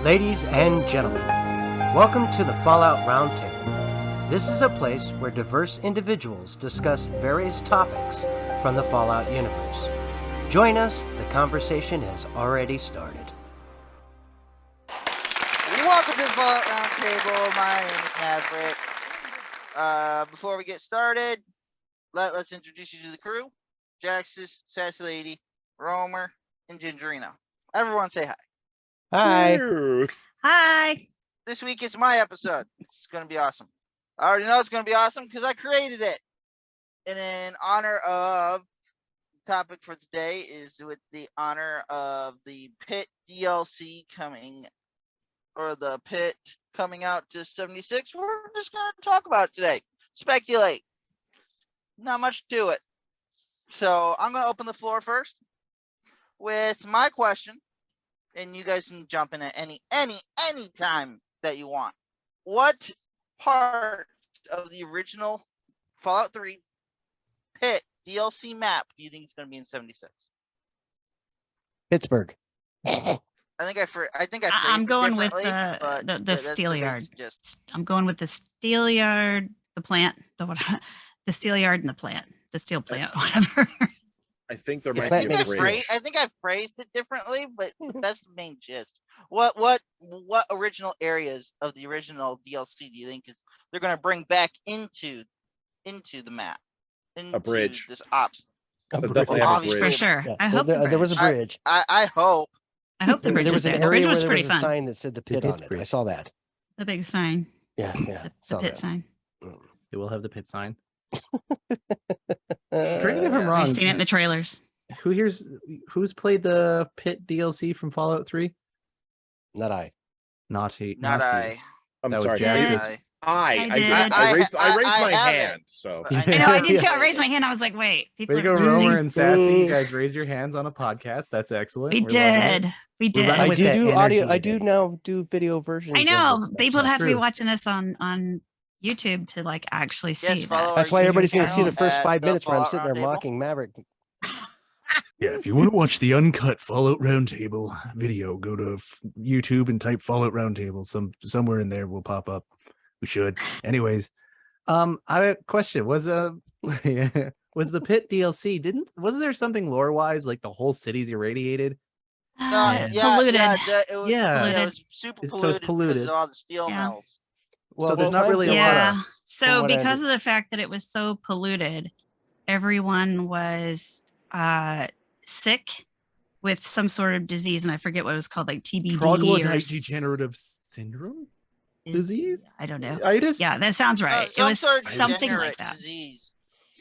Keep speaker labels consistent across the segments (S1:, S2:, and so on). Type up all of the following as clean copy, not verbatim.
S1: Ladies and gentlemen, welcome to the Fallout Roundtable. This is a place where diverse individuals discuss various topics from the Fallout universe. Join us, the conversation has already started.
S2: Welcome to the Fallout Roundtable. My name is Maverick. Before we get started, let's introduce you to the crew. Jaxus, Sassy Lady, Romer, and Gingerino. Everyone say hi.
S1: Hi.
S3: Hi.
S2: This week is my episode. It's going to be awesome. I already know it's going to be awesome because I created it. And in honor of the topic for today is with the honor of the Pitt DLC coming, or the Pitt coming out to 76. We're just going to talk about it today. Speculate. Not much to it. So I'm going to open the floor first with my question. And you guys can jump in at any time that you want. What part of the original Fallout 3 Pitt DLC map do you think is going to be in 76?
S1: Pittsburgh.
S2: I think I phrased
S3: I'm going with
S2: the
S3: Steelyard. I'm going with the Steelyard, the plant, the Steelyard and the plant, the steel plant, whatever.
S4: I think there might be a bridge.
S2: I think I phrased it differently, but that's the main gist. What original areas of the original DLC do you think they're going to bring back into the map?
S4: A bridge.
S2: This ops.
S4: Definitely have a bridge.
S3: For sure.
S1: Yeah.
S3: I hope
S1: there was a bridge.
S2: I hope.
S3: I hope the bridge
S1: There
S3: was
S1: was an
S3: there. The
S1: area
S3: bridge
S1: where
S3: was
S1: there
S3: pretty
S1: was a
S3: fun.
S1: sign that said the Pitt on it. I saw that.
S3: The big sign.
S1: Yeah.
S3: The Pitt sign.
S5: It will have the Pitt sign.
S1: Correct
S5: me if I'm wrong.
S3: We've seen it in the trailers.
S5: Who's played the Pitt DLC from Fallout 3?
S1: Not I.
S2: Not
S5: he.
S2: I.
S4: I'm
S5: That was
S4: sorry.
S5: Jax's.
S4: I raised my hand. So
S2: I
S3: I know, I did too. I raised my hand. I was like, wait. People
S5: Way to
S3: are
S5: go, Romer
S3: listening.
S5: and Sassy. You guys raised your hands on a podcast. That's excellent.
S3: We
S5: We're loving it.
S3: did. We did.
S5: running
S1: I
S5: with
S1: do
S5: that
S1: do audio.
S5: energy
S1: I do
S5: today.
S1: now do video versions.
S3: I
S1: of
S3: know.
S1: this stuff,
S3: People would
S1: so-
S3: have to be
S5: True.
S3: watching this on YouTube to like actually see
S2: Yes, follow
S3: that.
S1: That's
S2: our
S1: why everybody's
S2: YouTube
S1: going to see the
S2: channel
S1: first
S2: at
S1: 5
S2: the
S1: minutes where I'm
S2: Fallout
S1: sitting there
S2: Roundtable.
S1: mocking Maverick.
S5: Yeah, if you want to watch the uncut Fallout Roundtable video, go to YouTube and type Fallout Roundtable. Somewhere in there will pop up. We should. Anyways, I have a question. Was the Pitt DLC? Wasn't there something lore wise like the whole city's irradiated?
S3: Polluted.
S2: It
S5: Yeah.
S2: was super
S5: So it's
S2: polluted because
S5: polluted.
S2: of all the steel
S3: Yeah.
S2: mills.
S5: So there's not
S1: time
S5: really a lot
S3: Yeah.
S5: of-
S3: So
S1: from what I
S3: because of the fact that it was so polluted, everyone was sick with some sort of disease, and I forget what it was called, like TBD
S5: troglodyte degenerative syndrome disease.
S3: I don't know.
S5: Itis?
S3: Yeah, that sounds right. It
S2: Some
S3: was
S2: sort of
S3: something
S2: degenerate
S3: like that.
S2: disease.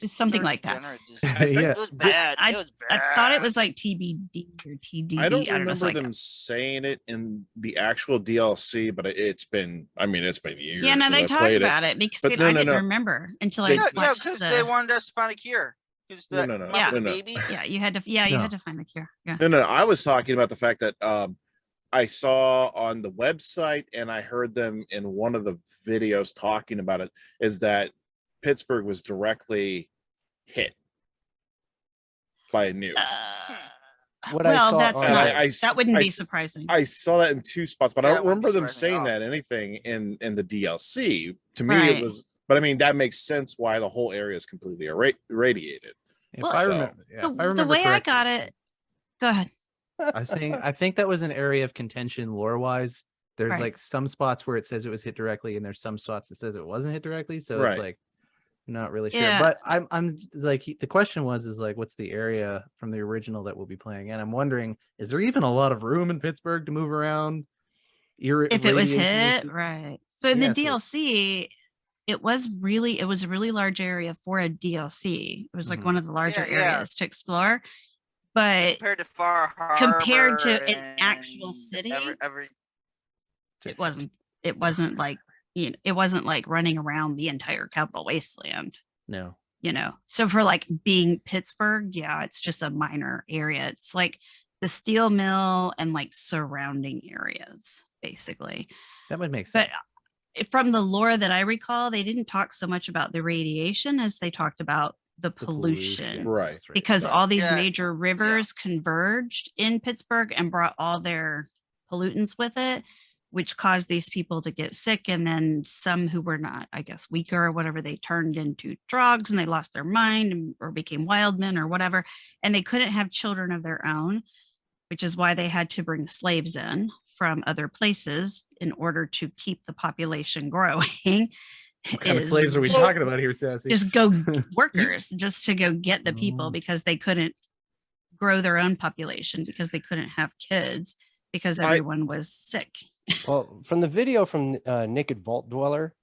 S3: It's something
S2: Sort of
S3: like that.
S2: degenerate disease.
S5: Yeah.
S2: It was bad.
S3: I-
S2: It was bad.
S3: I thought it was like TBD or TDD.
S4: I don't
S3: know,
S4: remember
S3: it's like-
S4: them saying it in the actual DLC, but it's been years.
S3: Yeah, no,
S4: since
S3: they
S4: I
S3: talked
S4: played
S3: about it because
S4: But
S3: I
S4: no, no,
S3: didn't
S4: no.
S3: remember until
S4: They-
S3: I
S2: Yeah,
S3: watched
S2: because
S3: the.
S2: they wanted us to find a cure.
S4: No, no, no.
S3: Yeah.
S4: No, no.
S2: Baby.
S3: Yeah, you had to. Yeah, you
S5: No.
S3: had to find the cure. Yeah.
S4: No, I was talking about the fact that I saw on the website and I heard them in one of the videos talking about it, is that Pittsburgh was directly hit by a nuke.
S1: What I
S3: well,
S1: saw
S3: that's
S1: on-
S3: not.
S4: I-
S3: that wouldn't
S4: I-
S3: be surprising.
S4: I saw that in 2 spots, but
S2: Yeah,
S4: I
S2: it
S4: don't
S2: wouldn't be
S4: remember them
S2: surprising at
S4: saying
S2: all.
S4: that anything in the DLC. To me,
S3: Right.
S4: it was, but I mean, that makes sense why the whole area is completely irradiated.
S5: If
S3: Well,
S5: I
S4: so-
S5: remember, yeah, if I
S3: the
S5: remember
S3: way I
S5: correctly,
S3: got it. Go ahead.
S5: I was saying I think that was an area of contention lore wise. There's
S3: Right.
S5: like some spots where it says it was hit directly, and there's some spots that says it wasn't hit directly. So
S4: Right.
S5: it's like not really sure.
S3: Yeah.
S5: But I'm like the question is like what's the area from the original that we'll be playing? And I'm wondering, is there even a lot of room in Pittsburgh to move around?
S3: If it was
S5: Radiation
S3: hit,
S5: issue?
S3: right. So in
S5: Yeah,
S3: the
S5: so-
S3: DLC, it was a really large area for a DLC. It was like
S5: Mhm.
S3: one of the larger
S2: Yeah.
S3: areas to explore. But
S2: Compared to Far Harbor.
S3: compared to an
S2: and
S3: actual city,
S2: every
S3: it wasn't like it wasn't like running around the entire capital wasteland.
S5: No.
S3: So for like being Pittsburgh, yeah, it's just a minor area. It's like the steel mill and like surrounding areas, basically.
S5: That would make
S3: But
S5: sense.
S3: from the lore that I recall, they didn't talk so much about the radiation as they talked about the
S5: The
S3: pollution.
S4: Right.
S5: That's
S3: Because
S4: Right.
S3: all these
S2: Yeah,
S3: major rivers converged in Pittsburgh and brought all their pollutants with it. which caused these people to get sick. And then some who were not, I guess, weaker or whatever, they turned into drugs and they lost their mind or became wild men or whatever. And they couldn't have children of their own, which is why they had to bring slaves in from other places in order to keep the population growing.
S5: What kind of slaves are we talking about here, Sassy?
S3: Just go workers, just to go get the people because they couldn't grow their own population because they couldn't have kids because everyone was sick.
S1: Well, from the video from Naked Vault Dweller,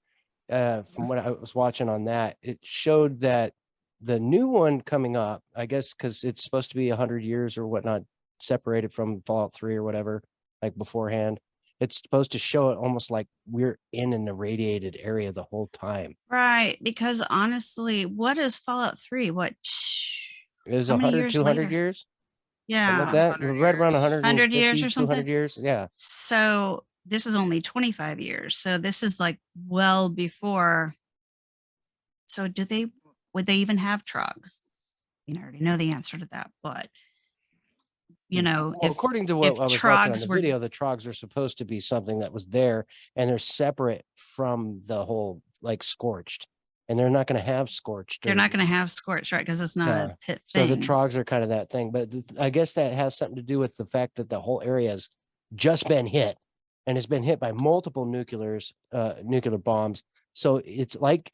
S1: from what I was watching on that, it showed that the new one coming up, I guess, because it's supposed to be 100 years or whatnot, separated from Fallout 3 or whatever, like beforehand. It's supposed to show it almost like we're in an irradiated area the whole time.
S3: Right. Because honestly, what is Fallout 3? What?
S1: It was
S3: How many
S1: 100,
S3: years
S1: 200
S3: later?
S1: years?
S3: Yeah.
S1: Something like that.
S2: 100
S1: Right around
S2: years.
S3: 100 years or
S1: 150,
S3: something?
S1: 200 years. Yeah.
S3: So this is only 25 years. So this is like well before. So would they even have trogs? I already know the answer to that, but
S1: Well, according to what I was watching on the video, the trogs are supposed to be something that was there and they're separate from the whole like scorched. And they're not going to have scorched.
S3: They're not going to have scorched, right? Because it's not a pit
S1: So
S3: thing.
S1: the trogs are kind of that thing. But I guess that has something to do with the fact that the whole area has just been hit and has been hit by multiple nuclear bombs. So it's like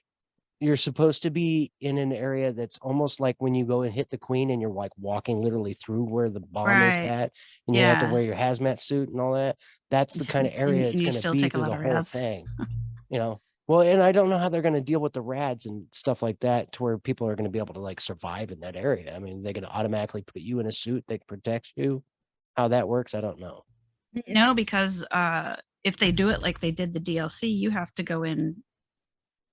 S1: you're supposed to be in an area that's almost like when you go and hit the Queen and you're like walking literally through where the bomb is at, and you have to wear your hazmat suit and all that. That's the kind of area it's going to be through the whole thing, Well, and I don't know how they're going to deal with the rads and stuff like that to where people are going to be able to like survive in that area. I mean, they're going to automatically put you in a suit that protects you. How that works, I don't know.
S3: No, because if they do it like they did the DLC, you have to go in.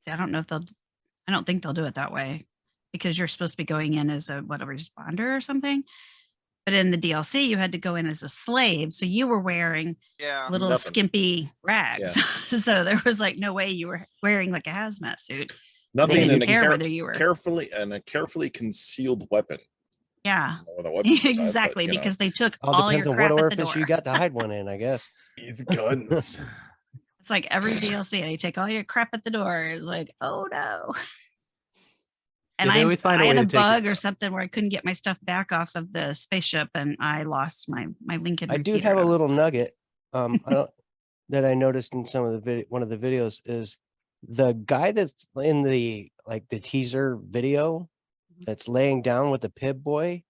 S3: I don't think they'll do it that way because you're supposed to be going in as a responder or something. But in the DLC, you had to go in as a slave. So you were wearing little skimpy rags. Yeah. So there was like no way you were wearing like a hazmat suit.
S4: Nothing.
S3: They didn't care whether you were
S4: a carefully concealed weapon.
S3: Yeah, exactly.
S4: But,
S3: because they took
S1: all
S3: your
S1: on
S3: crap
S1: what
S3: at the
S1: orifice
S3: door.
S1: you got to hide one in, I guess.
S5: These guns.
S3: It's like every DLC, they take all your crap at the door. It's like, oh no. And I had a bug or something where I couldn't get my stuff back off of the spaceship, and I lost my Lincoln.
S1: I do have a little nugget that I noticed in some of the one of the videos is the guy that's in the teaser video that's laying down with the Pib boy.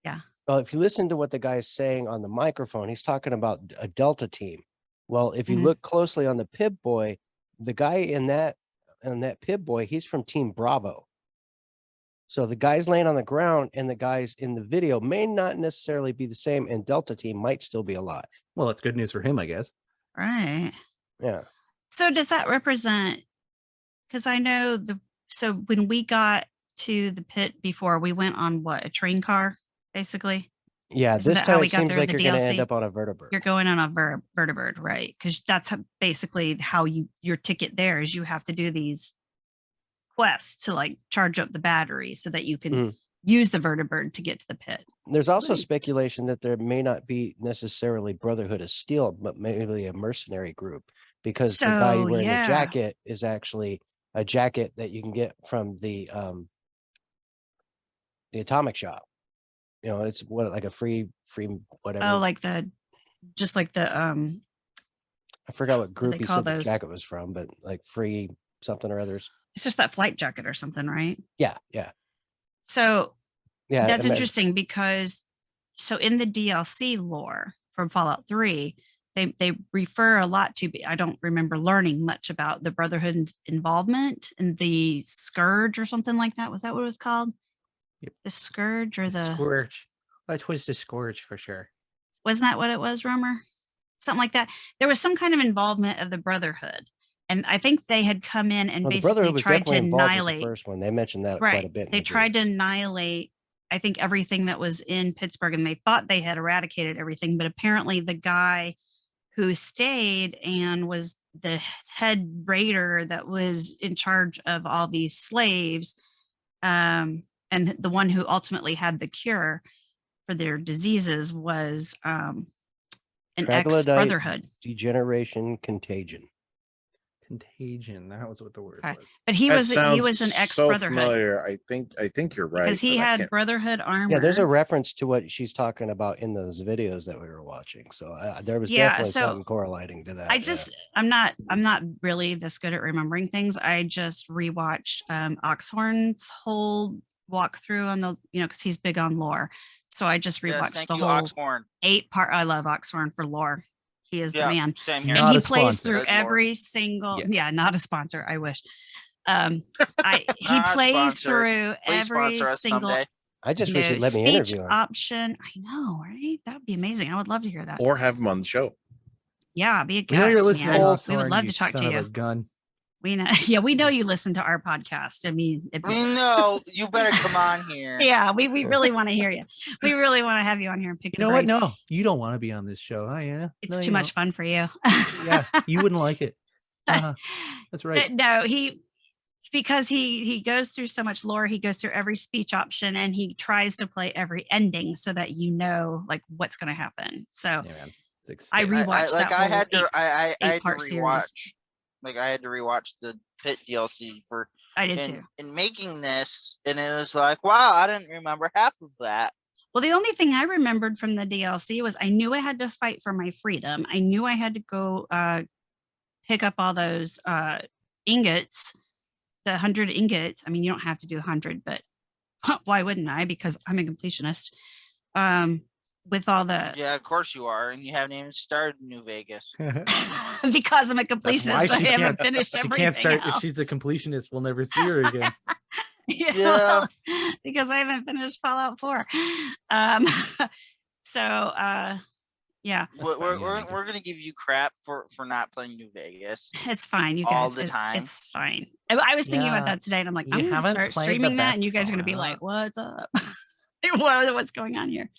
S3: Yeah.
S1: Well, if you listen to what the guy's saying on the microphone, he's talking about a Delta team. Well, if you look closely on the Pib boy, the guy in that Pib boy, he's from Team Bravo. So the guys laying on the ground and the guys in the video may not necessarily be the same, and Delta team might still be alive.
S5: Well, that's good news for him, I guess.
S3: Right.
S1: Yeah.
S3: So does that represent, because I know so when we got to the pit before, we went on a train car, basically?
S1: Yeah,
S3: Isn't
S1: this time it seems like you're going to end up on a vertibird.
S3: You're going on a vertibird, right? Because that's basically how your ticket there is. You have to do these quests to like charge up the battery so that you can use the vertibird to get to the pit.
S1: There's also speculation that there may not be necessarily Brotherhood of Steel, but maybe a mercenary group, because the guy wearing the jacket is actually a jacket that you can get from the atomic shop. It's like a free whatever.
S3: Oh, like I
S1: forgot what group he said the jacket was from, but like free something or others.
S3: It's just that flight jacket or something, right?
S1: Yeah.
S3: So that's interesting because in the DLC lore from Fallout 3, they refer a lot to, I don't remember learning much about the Brotherhood's involvement in the Scourge or something like that. Was that what it was called?
S6: Yep.
S3: The Scourge or the
S6: Scourge. That was the Scourge for sure.
S3: Wasn't that what it was, Romer? Something like that. There was some kind of involvement of the Brotherhood. And I think they had come in and basically tried to annihilate
S1: the first one. They mentioned that
S3: right.
S1: quite a bit.
S3: They tried to annihilate, I think, everything that was in Pittsburgh, and they thought they had eradicated everything. But apparently the guy who stayed and was the head raider that was in charge of all these slaves, and the one who ultimately had the cure for their diseases was an
S1: Troglodyte
S3: ex-Brotherhood.
S1: Degeneration Contagion.
S6: Contagion. That was what the word
S3: Okay.
S6: was.
S3: But he
S4: That
S3: was an
S4: sounds so
S3: ex-Brotherhood
S4: familiar. I think you're right.
S3: because he
S4: but I
S3: had
S4: can't-
S3: Brotherhood armor.
S1: Yeah, there's a reference to what she's talking about in those videos that we were watching. So there was
S3: Yeah,
S1: definitely
S3: so
S1: something correlating to that.
S3: I
S1: yeah.
S3: just I'm not really this good at remembering things. I just rewatched Oxhorn's whole walkthrough on the because he's big on lore. So I just
S2: Yes,
S3: rewatched
S2: thank
S3: the
S2: you,
S3: whole
S2: Oxhorn.
S3: 8-part. I love Oxhorn for lore. He is the
S2: Yeah,
S3: man.
S2: same here.
S3: And
S5: Not
S3: he
S5: a
S3: plays
S5: sponsor.
S3: through
S2: Good lord.
S3: every single not a sponsor. I wish. He
S2: Not
S3: plays
S2: sponsored.
S3: through
S2: Please
S3: every
S2: sponsor us
S3: single
S2: someday.
S1: I just wish you'd let me
S3: speech
S1: interview him.
S3: option. I know, right? That would be amazing. I would love to hear that.
S4: or have him on the show.
S3: Yeah, be a
S5: We know you're
S3: guest,
S5: listening,
S3: man. We would
S5: Oxhorn,
S3: love
S5: you
S3: to talk
S5: son
S3: to
S5: of a
S3: you.
S5: gun.
S3: We know, yeah, we know you listen to our podcast. I mean,
S2: We know you better come on here.
S3: yeah, we really want to hear you. We really want to have you on here and pick
S5: You
S3: your
S5: know what?
S3: brain.
S5: No, you don't want to be on this show. Oh yeah,
S3: It's
S5: No,
S3: too
S5: you
S3: much
S5: don't.
S3: fun for you.
S5: Yeah, you wouldn't like it. That's right.
S3: But no, because he goes through so much lore, he goes through every speech option and he tries to play every ending so that you know like what's going to happen. So
S5: Yeah, man. It's
S3: I
S5: exciting.
S3: rewatched that
S2: I
S3: whole
S2: had to I had to
S3: eight-part series.
S2: rewatch. Like I had to rewatch the Pitt DLC for
S3: I did too.
S2: in making this, and it was like, wow, I didn't remember half of that.
S3: Well, the only thing I remembered from the DLC was I knew I had to fight for my freedom. I knew I had to go pick up all those ingots, the 100 ingots. I mean, you don't have to do 100, but why wouldn't I? Because I'm a completionist. With all the
S2: Yeah, of course you are, and you haven't even started New Vegas.
S3: because I'm a
S5: That's
S3: completionist,
S5: why
S3: I
S5: she
S3: haven't
S5: can't.
S3: finished
S5: She
S3: everything
S5: can't start
S3: else.
S5: if she's a completionist. We'll never see her again.
S3: Yeah,
S2: Yeah.
S3: because I haven't finished Fallout 4. Yeah,
S2: We're gonna give you crap for not playing New Vegas.
S3: it's fine, you
S2: all
S3: guys.
S2: the time.
S3: It's fine. I was thinking about
S5: Yeah,
S3: that today, and I'm like,
S5: you
S3: I'm gonna
S5: haven't
S3: start
S5: played the
S3: streaming that, and
S5: best
S3: you guys are gonna be like,
S5: Fallout.
S3: "What's up? What's going on here?"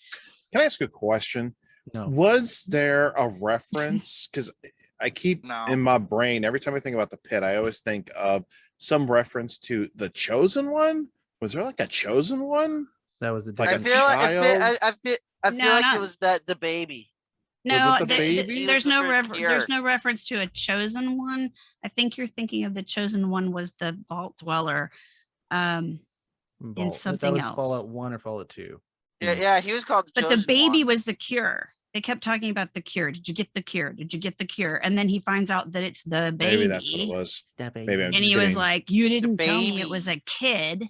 S4: Can I ask a question?
S5: No.
S4: Was there a reference? Because I keep
S2: No.
S4: in my brain every time I think about the Pit, I always think of some reference to the Chosen One. Was there like a Chosen One?
S5: That was the
S4: Like
S2: I
S4: a
S2: feel like
S4: child?
S2: I feel
S3: No,
S2: like
S3: not-
S2: it was that the baby.
S3: No,
S4: it the baby?
S3: there's
S2: He was
S3: no
S2: the first
S3: there's
S2: Pierre.
S3: no reference to a chosen one. I think you're thinking of the chosen one was the vault dweller.
S5: Vault.
S3: something
S5: that was
S3: else.
S5: Fallout 1 or Fallout 2.
S2: Yeah, he was called the
S3: But the
S2: Chosen
S3: baby
S2: One.
S3: was the cure. They kept talking about the cure. Did you get the cure? Did you get the cure? And then he finds out that it's the baby.
S4: Maybe that's what it was. Maybe I'm
S3: And
S4: just
S3: he was
S4: getting,
S3: like, "You didn't tell me it was
S2: baby.
S3: a kid."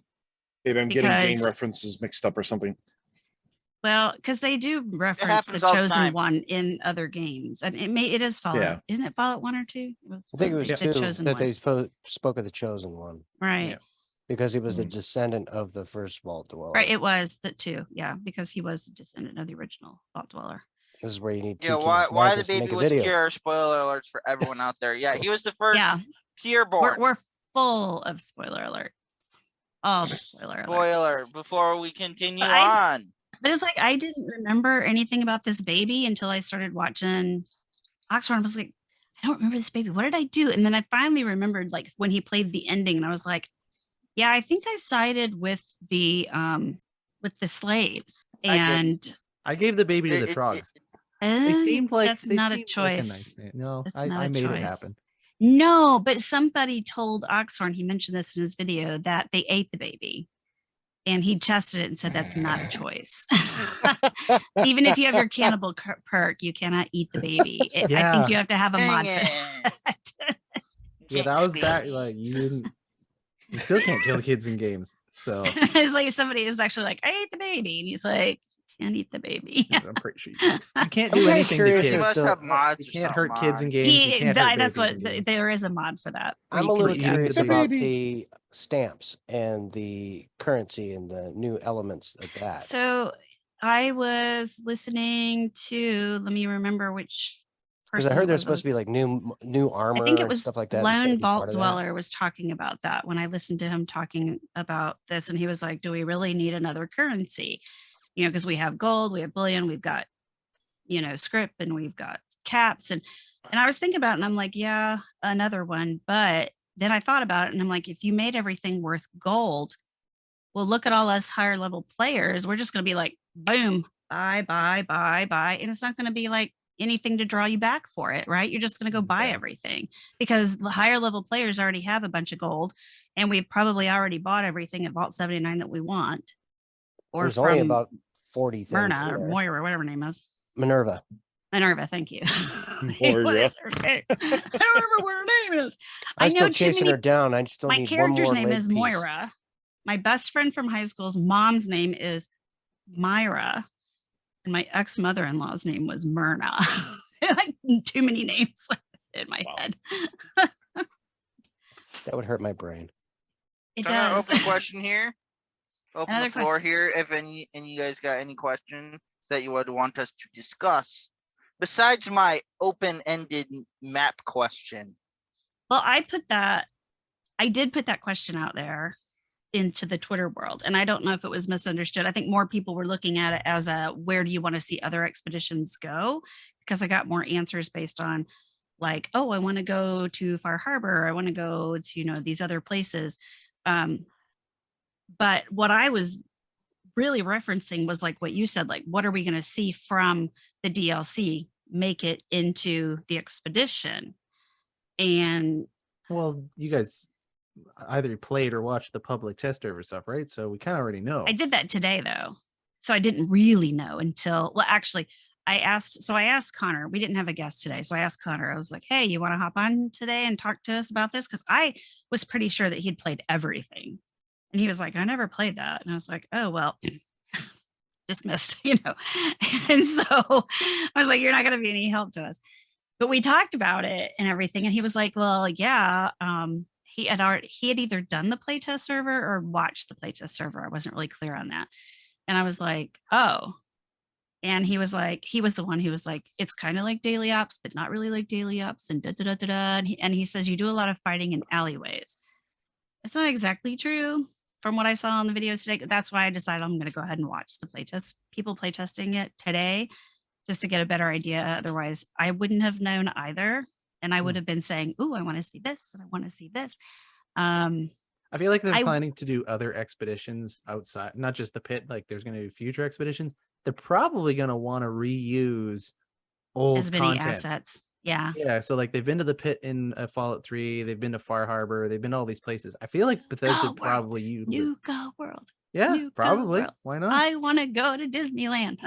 S4: maybe I'm getting game
S3: because-
S4: references mixed up or something.
S3: Well, because they do reference the
S2: happens all the
S3: chosen
S2: time.
S3: one in other games, and it is Fallout.
S4: Yeah.
S3: Isn't it Fallout 1 or 2?
S1: I think it was
S3: the
S1: two
S3: chosen
S1: that
S3: one.
S1: they spoke of the chosen one
S3: Right.
S5: Yeah.
S1: because he was a
S5: Mm.
S1: descendant of the first vault dweller.
S3: Right, it was the 2, yeah, because he was a descendant of the original vault dweller.
S1: This is where you need
S2: Yeah,
S1: two
S2: why the
S1: scientists to
S2: baby
S1: make a
S2: was
S1: video.
S2: pure? Spoiler alerts for everyone out there. Yeah, he was the first
S3: Yeah,
S2: pure born.
S3: we're full of spoiler alerts. All the spoiler
S2: Spoiler
S3: alerts.
S2: before we continue
S3: But
S2: on.
S3: But it's like I didn't remember anything about this baby until I started watching Oxford. I was like, I don't remember this baby. What did I do? And then I finally remembered like when he played the ending, and I was like, yeah, I think I sided with the slaves.
S2: I didn't.
S3: And
S5: I gave the baby to the
S2: It-
S5: Trogs. They seemed like
S3: that's
S5: they
S3: not a
S5: seemed
S3: choice.
S5: Like a nice man. No,
S3: That's
S5: I
S3: not a
S5: made it
S3: choice.
S5: happen.
S3: No, but somebody told Oxhorn, he mentioned this in his video, that they ate the baby. And he tested it and said that's not a choice. Even if you have your cannibal perk, you cannot eat the baby. I
S5: Yeah.
S3: think you have to have a mod
S2: Dang
S3: for
S2: it.
S3: that.
S5: Yeah, that was that. Like you didn't. You still can't kill kids in games. So
S3: It's like somebody was actually like, I ate the baby. And he's like, can't eat the baby.
S5: I'm pretty sure you can't
S1: I'm
S5: do
S1: kinda
S5: anything to
S1: curious
S2: He
S1: as
S5: kids.
S2: must
S1: to-
S2: have mods.
S5: You
S2: or
S5: can't hurt
S2: something
S5: kids in
S2: on.
S5: games. You can't hurt
S3: That's
S5: babies
S3: what
S5: in games.
S3: there is a mod for that. where
S1: I'm
S3: you
S1: a
S3: can
S1: little
S3: eat
S1: curious
S5: the
S1: about
S4: baby.
S1: the stamps and the currency and the new elements of that.
S3: So I was listening to, let me remember which
S1: Because
S3: person
S1: I heard
S3: it
S1: there's
S3: was.
S1: supposed to be like new armor
S3: I think it
S1: and
S3: was
S1: stuff like that. that's gonna
S3: Lone
S1: be part
S3: Vault
S1: of that.
S3: Dweller was talking about that when I listened to him talking about this, and he was like, "Do we really need another currency? You know, because we have gold, we have bullion, we've got, script, and we've got caps." And I was thinking about it, and I'm like, yeah, another one. But then I thought about it, and I'm like, if you made everything worth gold, well, look at all us higher level players. We're just going to be like, boom, buy, and it's not going to be like anything to draw you back for it, right? You're just going to go buy
S4: Yeah.
S3: everything because the higher level players already have a bunch of gold, and we've probably already bought everything at Vault 79 that we want. Or
S1: There's
S3: from
S1: only about 40 things.
S3: Myrna
S1: in
S3: or
S1: there.
S3: Moira, or whatever her name is.
S1: Minerva.
S3: Minerva, thank you.
S4: Moira.
S3: What is her name? I don't remember what her name is.
S1: I'm
S3: know
S1: still
S3: too
S1: chasing
S3: many-
S1: her down. I still
S3: My
S1: need one
S3: character's
S1: more
S3: name
S1: leg
S3: is
S1: piece.
S3: Moira. My best friend from high school's mom's name is Myra. And my ex-mother-in-law's name was Myrna. Like too many names in my
S4: Wow.
S3: head.
S1: That would hurt my brain.
S3: It
S2: So I'm gonna
S3: does.
S2: open a question here. Open
S3: Another
S2: the floor
S3: question.
S2: here. If any you guys got any question that you would want us to discuss, besides my open-ended map question.
S3: Well, I did put that question out there into the Twitter world, and I don't know if it was misunderstood. I think more people were looking at it as a where do you want to see other expeditions go? Because I got more answers based on like, oh, I want to go to Far Harbor, I want to go to these other places. But what I was really referencing was like what you said, like what are we going to see from the DLC make it into the expedition? And
S6: Well, you guys either played or watched the public test server stuff, right? So we kind of already know.
S3: I did that today though. So I didn't really know until, well, actually I asked Connor, we didn't have a guest today. So I asked Connor, I was like, hey, you want to hop on today and talk to us about this? Because I was pretty sure that he'd played everything. And he was like, I never played that. And I was like, oh, well, dismissed, And so I was like, you're not going to be any help to us. But we talked about it and everything. And he was like, well, yeah, he had either done the playtest server or watched the playtest server. I wasn't really clear on that. And I was like, oh. And he was the one who was like, it's kind of like daily ops, but not really like daily ops and da da da da da. And he says you do a lot of fighting in alleyways. It's not exactly true from what I saw on the video today. That's why I decided I'm going to go ahead and watch the playtest, people playtesting it today, just to get a better idea. Otherwise, I wouldn't have known either. And I would have been saying, ooh, I want to see this and I want to see this.
S6: I feel like they're planning to do other expeditions outside, not just the pit. Like there's going to be future expeditions. They're probably going to want to reuse old
S3: as many
S6: content.
S3: assets. Yeah.
S6: Yeah. So like they've been to the pit in Fallout 3. They've been to Far Harbor. They've been to all these places. I feel like Bethesda
S3: Go
S6: probably use.
S3: New Go World.
S6: Yeah,
S3: New Go
S6: probably.
S3: World.
S6: Why not?
S3: I want to go to Disneyland.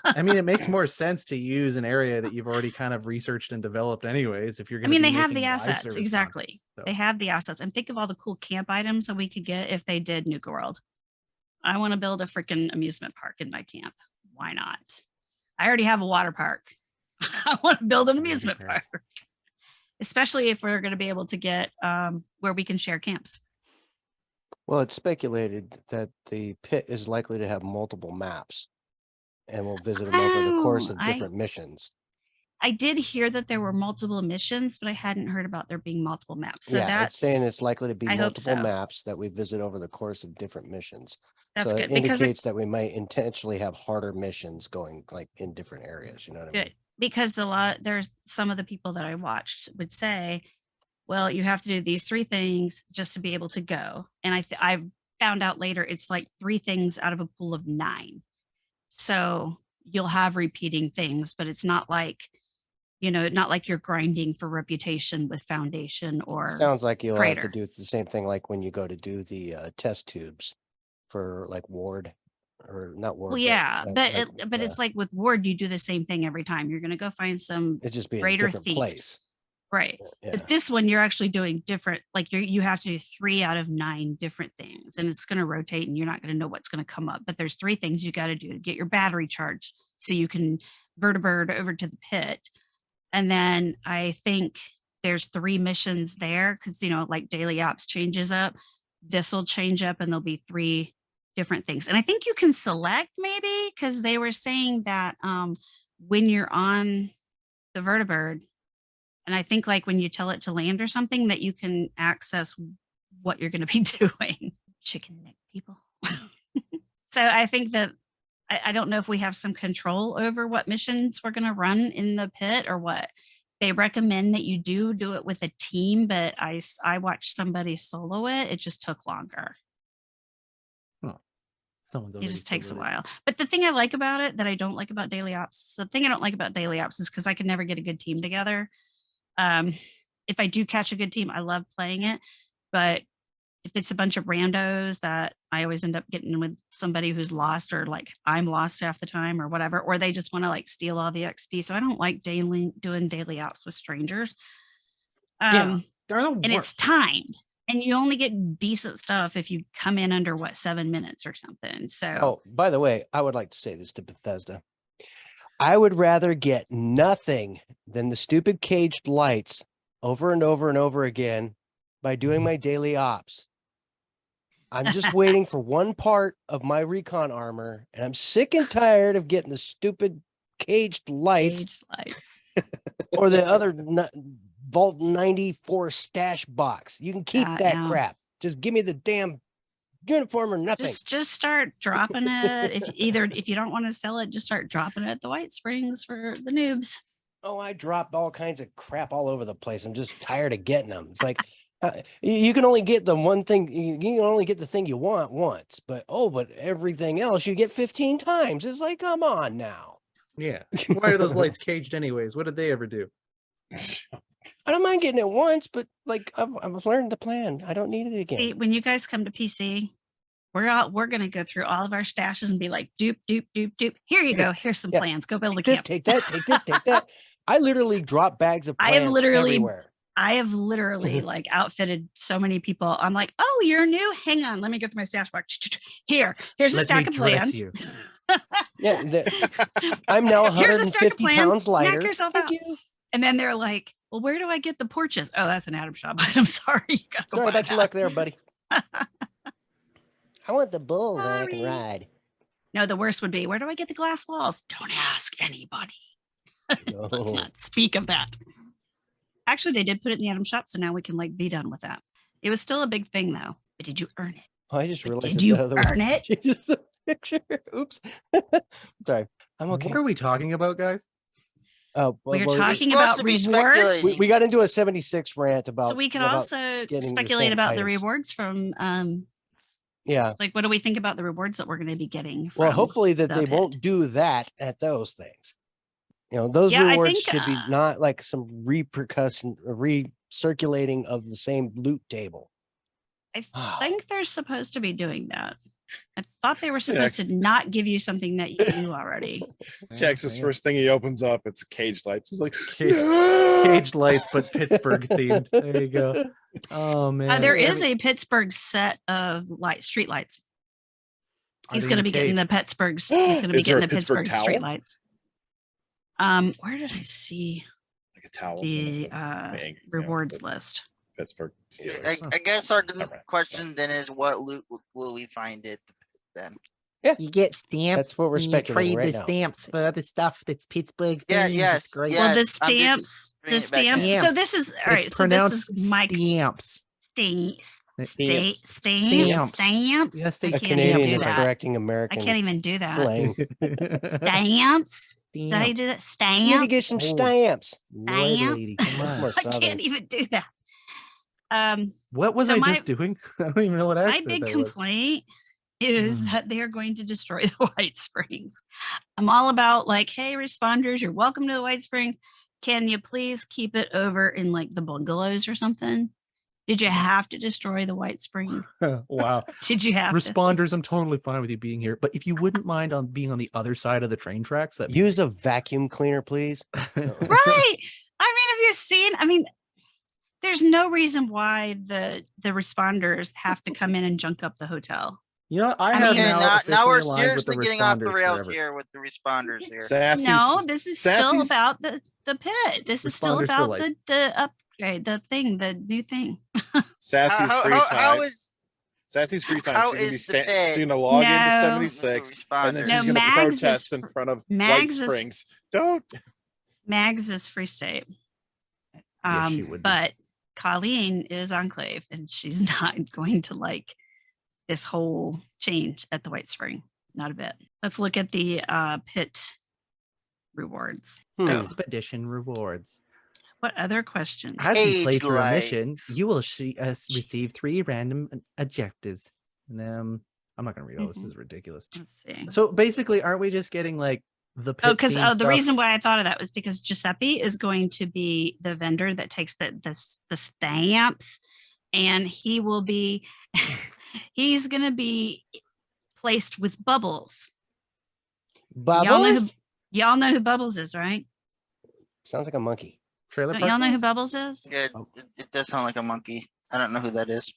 S6: I mean, it makes more sense to use an area that you've already kind of researched and developed anyways. If you're going to
S3: they have the assets. Exactly.
S6: So.
S3: They have the assets. And think of all the cool camp items that we could get if they did Nuka World. I want to build a freaking amusement park in my camp. Why not? I already have a water park. I want to build an amusement park. Especially if we're going to be able to get where we can share camps.
S1: Well, it's speculated that the pit is likely to have multiple maps, and we'll visit them over the course of different missions.
S3: I did hear that there were multiple missions, but I hadn't heard about there being multiple maps. So
S1: yeah, it's saying it's likely to be multiple
S3: so.
S1: maps that we visit over the course of different missions.
S3: That's
S1: so
S3: good.
S1: it indicates that we might intentionally have harder missions going like in different areas. You know what I mean?
S3: Because there's some of the people that I watched would say, well, you have to do these 3 things just to be able to go. And I found out later it's like 3 things out of a pool of 9. So you'll have repeating things, but it's not like, not like you're grinding for reputation with Foundation or
S1: Sounds like you'll
S3: Crater.
S1: have to do the same thing like when you go to do the test tubes for like Ward. Or not Ward.
S3: Well, yeah, but
S1: like,
S3: it's like with Ward, you do the same thing every time. You're going to go find some
S1: it's just being a
S3: greater
S1: different
S3: thief.
S1: place.
S3: Right.
S1: Yeah.
S3: But this one, you're actually doing different. Like you have to do 3 out of 9 different things, and it's going to rotate, and you're not going to know what's going to come up. But there's 3 things you got to do to get your battery charged, so you can vertibird over to the pit. And then I think there's 3 missions there because like daily ops changes up. This will change up, and there'll be 3 different things. And I think you can select maybe because they were saying that when you're on the vertibird. And I think like when you tell it to land or something that you can access what you're going to be doing. Chicken neck people. So I think that I don't know if we have some control over what missions we're going to run in the pit or what. They recommend that you do it with a team, but I watched somebody solo it. It just took longer.
S6: Someone's
S3: It
S6: already
S3: just takes a
S6: filled it.
S3: while. But the thing I like about it that I don't like about daily ops, the thing I don't like about daily ops is because I can never get a good team together. If I do catch a good team, I love playing it. But if it's a bunch of randos that I always end up getting with somebody who's lost, or like I'm lost half the time or whatever, or they just want to like steal all the XP. So I don't like doing daily ops with strangers.
S6: Yeah, they're the
S3: And it's timed. And you only get decent stuff if you come in under 7 minutes or something. So
S1: Oh, by the way, I would like to say this to Bethesda. I would rather get nothing than the stupid caged lights over and over and over again by doing my daily ops. I'm just waiting for one part of my recon armor, and I'm sick and tired of getting the stupid caged lights or the other Vault 94 stash box. You can keep that crap. Just give me the damn uniform or nothing.
S3: Just start dropping it. If you don't want to sell it, just start dropping it at the White Springs for the noobs.
S1: Oh, I dropped all kinds of crap all over the place. I'm just tired of getting them. It's like you can only get the one thing. You can only get the thing you want once, but everything else you get 15 times. It's like, come on now.
S6: Yeah. Why are those lights caged anyways? What did they ever do?
S1: I don't mind getting it once, but like I've learned the plan. I don't need it again.
S3: See, when you guys come to PC, we're gonna go through all of our stashes and be like, dupe, dupe, dupe, dupe. Here you go. Here's some plans. Go build a camp.
S1: Take that, take this, take that. I literally drop bags of plans everywhere.
S3: I have literally like outfitted so many people. I'm like, oh, you're new? Hang on. Let me go through my stash box. Here's a stack of plans.
S1: Yeah, I'm now 150 pounds lighter.
S3: Knock yourself out. And then they're like, well, where do I get the porches? Oh, that's an Adam shop. I'm sorry. You gotta go
S1: sorry about
S3: that.
S1: your luck there, buddy. I want the bull that I can ride.
S3: No, the worst would be, where do I get the glass walls? Don't ask anybody. No. Let's not speak of that. Actually, they did put it in the Adam shop, so now we can like be done with that. It was still a big thing though. But did you earn it?
S1: Oh, I just realized.
S3: Did you earn it?
S1: Just a picture. Oops. Sorry. I'm okay.
S6: What are we talking about, guys?
S3: We're talking about rewards.
S1: We got into a 76 rant about.
S3: So we could also speculate about the rewards from.
S1: Yeah.
S3: Like, what do we think about the rewards that we're going to be getting?
S1: Well, hopefully that they won't do that at those things. You know, those rewards should be not like some recirculating of the same loot table.
S3: I think they're supposed to be doing that. I thought they were supposed to not give you something that you knew already.
S4: Jack's his first thing he opens up. It's caged lights. He's like,
S6: caged lights, but Pittsburgh themed. There you go. Oh man,
S3: there is a Pittsburgh set of street lights. He's going to be getting the Pittsburgh. He's going to be getting the Pittsburgh street lights. Where did I see
S4: like a towel?
S3: The rewards list.
S4: Pittsburgh.
S2: I guess our question then is, what loot will we find it then?
S1: Yeah,
S7: you get stamps.
S1: That's what we're speculating
S7: trade
S1: right
S7: the
S1: now.
S7: stamps for other stuff that's Pittsburgh.
S2: Yeah,
S7: themed.
S2: yes.
S7: Great.
S3: Well, the stamps. So this is all right.
S7: So this is Mike
S3: stamps. Stamps.
S7: Yes,
S1: a Canadian is correcting American.
S3: I can't even do that.
S1: Slang.
S3: Stamps. Did I do that? Stamps.
S1: You need to get some stamps.
S3: Stamps. I can't even do that.
S6: What was I just doing? I don't even know what I said.
S3: My big complaint is that they are going to destroy the White Springs. I'm all about like, hey, responders, you're welcome to the White Springs. Can you please keep it over in like the bungalows or something? Did you have to destroy the White Springs?
S6: Wow.
S3: Did you have
S6: responders? I'm totally fine with you being here, but if you wouldn't mind on being on the other side of the train tracks, that
S1: use a vacuum cleaner, please.
S3: Right. Have you seen? There's no reason why the responders have to come in and junk up the hotel.
S6: You know, now
S2: we're seriously getting off the rails here with the responders here.
S3: No, this is still about the pit. This is still about the upgrade, the new thing.
S4: Sassy's free time. Sassy's free time. She's going to log into 76, and then she's going to protest in front of White Springs.
S3: Mags is Free State. But Colleen is Enclave, and she's not going to like this whole change at the White Spring. Not a bit. Let's look at the pit rewards.
S6: Expedition rewards.
S3: What other questions?
S6: As you play through a mission, you will receive 3 random objectives. And I'm not gonna read all this. This is ridiculous.
S3: Let's see.
S6: So basically, aren't we just getting like the Pitt
S3: because
S6: theme
S3: the
S6: stuff?
S3: reason why I thought of that was because Giuseppe is going to be the vendor that takes the stamps, and he will be he's going to be placed with Bubbles.
S1: Bubbles?
S3: Y'all know who Bubbles is, right?
S1: Sounds like a monkey.
S6: Trailer
S3: Don't
S6: Park
S3: y'all know who
S6: Boys?
S3: Bubbles is?
S2: Yeah, it does sound like a monkey. I don't know who that is.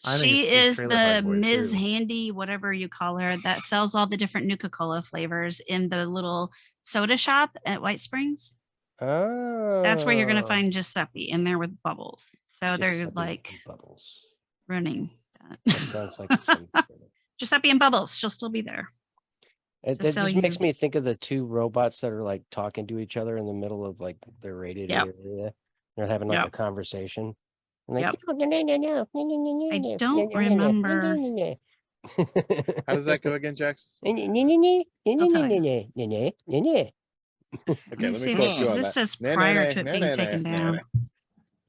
S6: I think
S3: She
S6: it's
S3: is
S6: Trailer
S3: the
S6: Park Boys,
S3: Ms.
S6: too.
S3: Handy, whatever you call her, that sells all the different Nuka-Cola flavors in the little soda shop at White Springs.
S1: Oh.
S3: That's where you're going to find Giuseppe in there with Bubbles. So they're
S1: Giuseppe
S3: like
S1: and Bubbles.
S3: running that.
S1: That sounds like some-
S3: Giuseppe and Bubbles. She'll still be there.
S1: It,
S3: To
S1: that
S3: sell
S1: just makes
S3: you-
S1: me think of the two robots that are like talking to each other in the middle of like their rated
S3: Yep.
S1: area. They're having like
S3: Yep.
S1: a conversation. And
S3: Yep.
S1: no, no, no, no, no, no, no, no,
S3: I
S1: no,
S3: don't
S1: no, no, no, no,
S3: remember.
S1: no, no,
S4: How does that go again, Jax?
S1: no, no, no, no, no,
S3: I'll
S1: no,
S3: tell
S1: no,
S3: you.
S1: no, no, no, no.
S4: Okay,
S3: Let me
S4: let
S3: see
S4: me
S3: if
S4: quote you
S3: because
S4: on
S3: this
S4: that.
S3: says
S4: No, no,
S3: prior
S4: no,
S3: to it
S4: no,
S3: being
S4: no,
S3: taken
S4: no,
S3: down.
S4: no.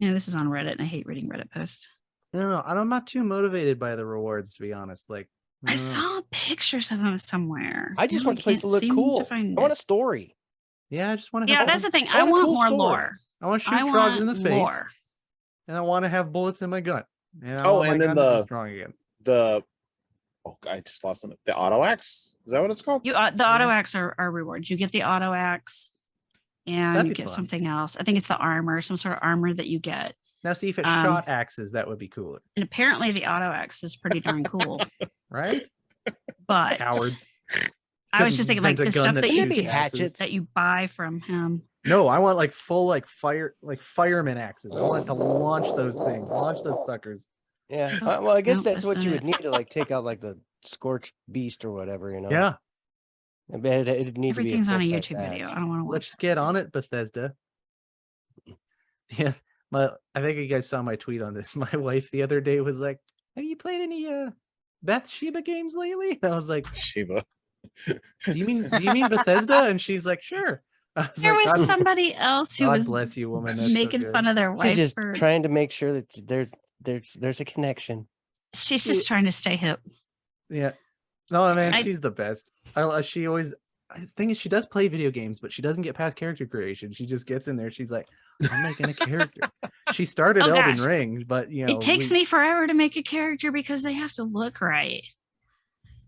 S3: Yeah, this is on Reddit, and I hate reading Reddit posts.
S6: No, I'm not too motivated by the rewards, to be honest. Like,
S3: I
S6: no.
S3: saw pictures of them somewhere.
S1: I just
S3: Now
S1: want the place
S3: can't
S1: to look
S3: seem
S1: cool.
S3: find
S1: I want a
S3: it.
S1: story.
S6: Yeah, I just want to.
S3: Yeah, that's the thing.
S1: I
S3: I
S1: want a
S3: want
S1: cool
S3: more
S1: story.
S3: lore.
S6: I want to shoot
S3: I
S6: frogs in
S3: want
S6: the face,
S3: lore.
S6: and I want to have bullets in my gun. And I
S4: Oh,
S6: want my
S4: and then
S6: gun to be strong again.
S4: I just lost it. The auto axe? Is that what it's called?
S3: You the auto axe are rewards. You get the auto axe, and
S6: That'd
S3: you
S6: be
S3: get
S6: fun.
S3: something else. I think it's the armor, some sort of armor that you get.
S6: Now, see if it
S3: Um,
S6: shot axes, that would be cooler,
S3: And apparently, the auto axe is pretty darn cool.
S6: right?
S3: But
S6: Cowards.
S3: I was just thinking, like
S6: Invent a
S3: the
S6: gun
S3: stuff
S6: that
S3: that
S1: Wouldn't
S3: you
S1: it be
S6: shoots axes.
S1: hatchets?
S3: that you buy from him.
S6: No, I want like full like fireman axes. I want to launch those things, launch those suckers.
S1: Yeah. Well, I guess
S3: Nope,
S1: that's what
S3: that's
S1: you
S3: not
S1: would need to like take out like the scorched beast or whatever, you know?
S6: Yeah,
S1: I bet it'd need
S3: Everything's
S1: to be
S3: on a
S1: full-size
S3: YouTube video.
S1: axe.
S3: I don't want to watch.
S6: let's get on it, Bethesda. Yeah, I think you guys saw my tweet on this. My wife the other day was like, "Have you played any Bathsheba games lately?" And I was like,
S4: Shiva.
S6: do you mean Bethesda?" And she's like, "Sure." I was
S3: There
S6: like,
S3: was
S6: "God-
S3: somebody else who
S6: God
S3: was
S6: bless you, woman. That's so
S3: making
S6: good."
S3: fun of their
S1: She's
S3: wife
S1: just
S3: for.
S1: trying to make sure that there's a connection.
S3: She's just trying to stay hip.
S6: Yeah. No, man,
S3: I-
S6: she's the best. She always. The thing is, she does play video games, but she doesn't get past character creation. She just gets in there. She's like, "I'm making a character." She started
S3: Oh,
S6: Elden
S3: gosh.
S6: Ring, but you know,
S3: It takes me forever to make a character because they have to look right.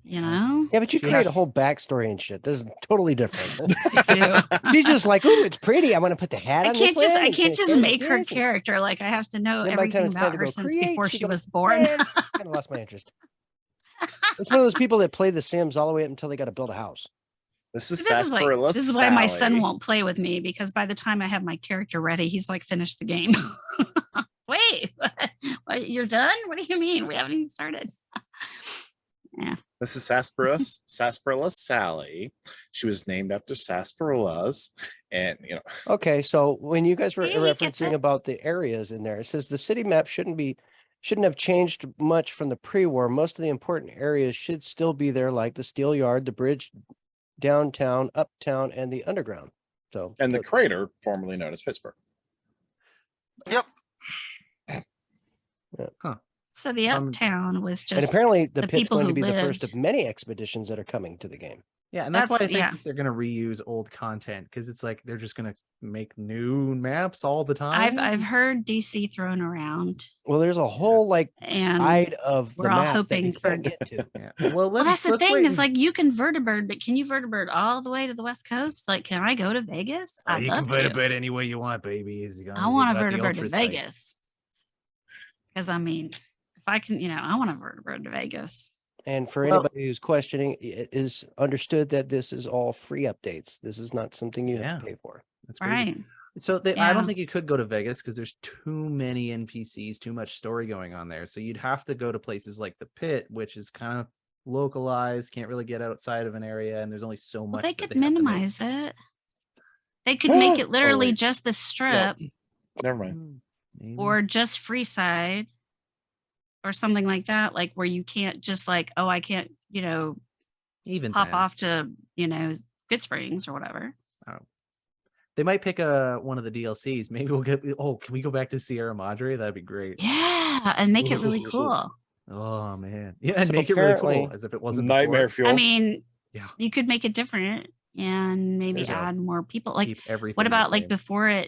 S3: You know?
S1: Yeah, but you
S6: She
S1: create
S6: has-
S1: a whole backstory and shit. This is totally different.
S3: I
S1: She's just like, "Ooh, it's pretty. I want to put the hat on."
S3: can't
S1: this
S3: just
S1: one
S3: I
S1: and
S3: can't
S1: so
S3: just
S1: it's
S3: make her
S1: this and-"
S3: character. Like I have to know
S1: Then by the time
S3: everything
S1: it's time
S3: about
S1: to
S3: her
S1: go
S3: since
S1: create,
S3: before
S1: she
S3: she
S1: goes,
S3: was born.
S1: "Man, kind of lost my interest. It's one of those people that play The Sims all the way up until they got to build a house.
S4: This is
S3: This is like
S4: Sarsaparilla
S3: this is why my
S4: Sally.
S3: son won't play with me because by the time I have my character ready, he's like finished the game. Wait, what, you're done? What do you mean? We haven't even started. Yeah.
S4: This is Sarsaparilla Sally. She was named after sarsaparillas, and you know,
S1: Okay, so when you guys were
S3: See, he gets
S1: referencing
S3: it.
S1: about the areas in there, it says the city map shouldn't have changed much from the pre-war. Most of the important areas should still be there, like the steel yard, the bridge, downtown, uptown, and the underground. So
S4: and the crater, formerly known as Pittsburgh.
S2: Yep.
S3: So the uptown was
S1: and
S3: just
S1: apparently the
S3: the
S1: pit's
S3: people
S1: going to
S3: who
S1: be the first
S3: lived-
S1: of many expeditions that are coming to the game.
S6: Yeah, and that's why I
S3: That's-
S6: think
S3: yeah.
S6: they're gonna reuse old content because it's like they're just gonna make new maps all the time.
S3: I've heard DC thrown around.
S1: Well, there's a whole like
S3: And
S1: side of the
S3: we're all
S1: map that
S3: hoping
S1: you
S3: for-
S1: can't get to.
S6: Yeah. Well,
S3: Well, that's the
S6: let's
S3: thing
S6: wait
S3: is
S6: and-
S3: like you can vertibird, but can you vertibird all the way to the West Coast? Like, can I go to Vegas? I'd
S6: you can
S3: love
S6: put a
S3: to.
S6: bit any way you want, baby.
S3: I want to vertibird to Vegas. Because I mean, if I can, I want to vertibird to Vegas.
S1: And for
S6: Well-
S1: anybody who's questioning, it is understood that this is all free updates. This is not something you have
S6: Yeah.
S1: to pay for.
S6: That's crazy.
S3: Right.
S6: So I
S3: Yeah.
S6: don't think you could go to Vegas because there's too many NPCs, too much story going on there. So you'd have to go to places like the Pit, which is kind of localized, can't really get outside of an area, and there's only so
S3: Well,
S6: much.
S3: they
S6: that
S3: could
S6: have to make.
S3: minimize it. They could make it literally
S4: wait.
S3: just the strip
S4: Never mind.
S6: Maybe.
S3: or just Freeside or something like that, like where you can't just like, oh, I can't,
S6: even
S3: pop
S6: then,
S3: off to, Good Springs or whatever.
S6: they might pick one of the DLCs. Maybe we'll get. Oh, can we go back to Sierra Madre? That'd be great.
S3: Yeah, and make it really cool.
S6: Oh man, yeah, and
S1: So
S6: make it really cool,
S1: apparently-
S6: as if it wasn't
S4: Nightmare
S6: before.
S4: fuel.
S3: I mean,
S6: Yeah.
S3: you could make it different and maybe
S6: There's a-
S3: add more people. Like,
S6: Keep everything.
S3: what
S6: the
S3: about like
S6: same.
S3: before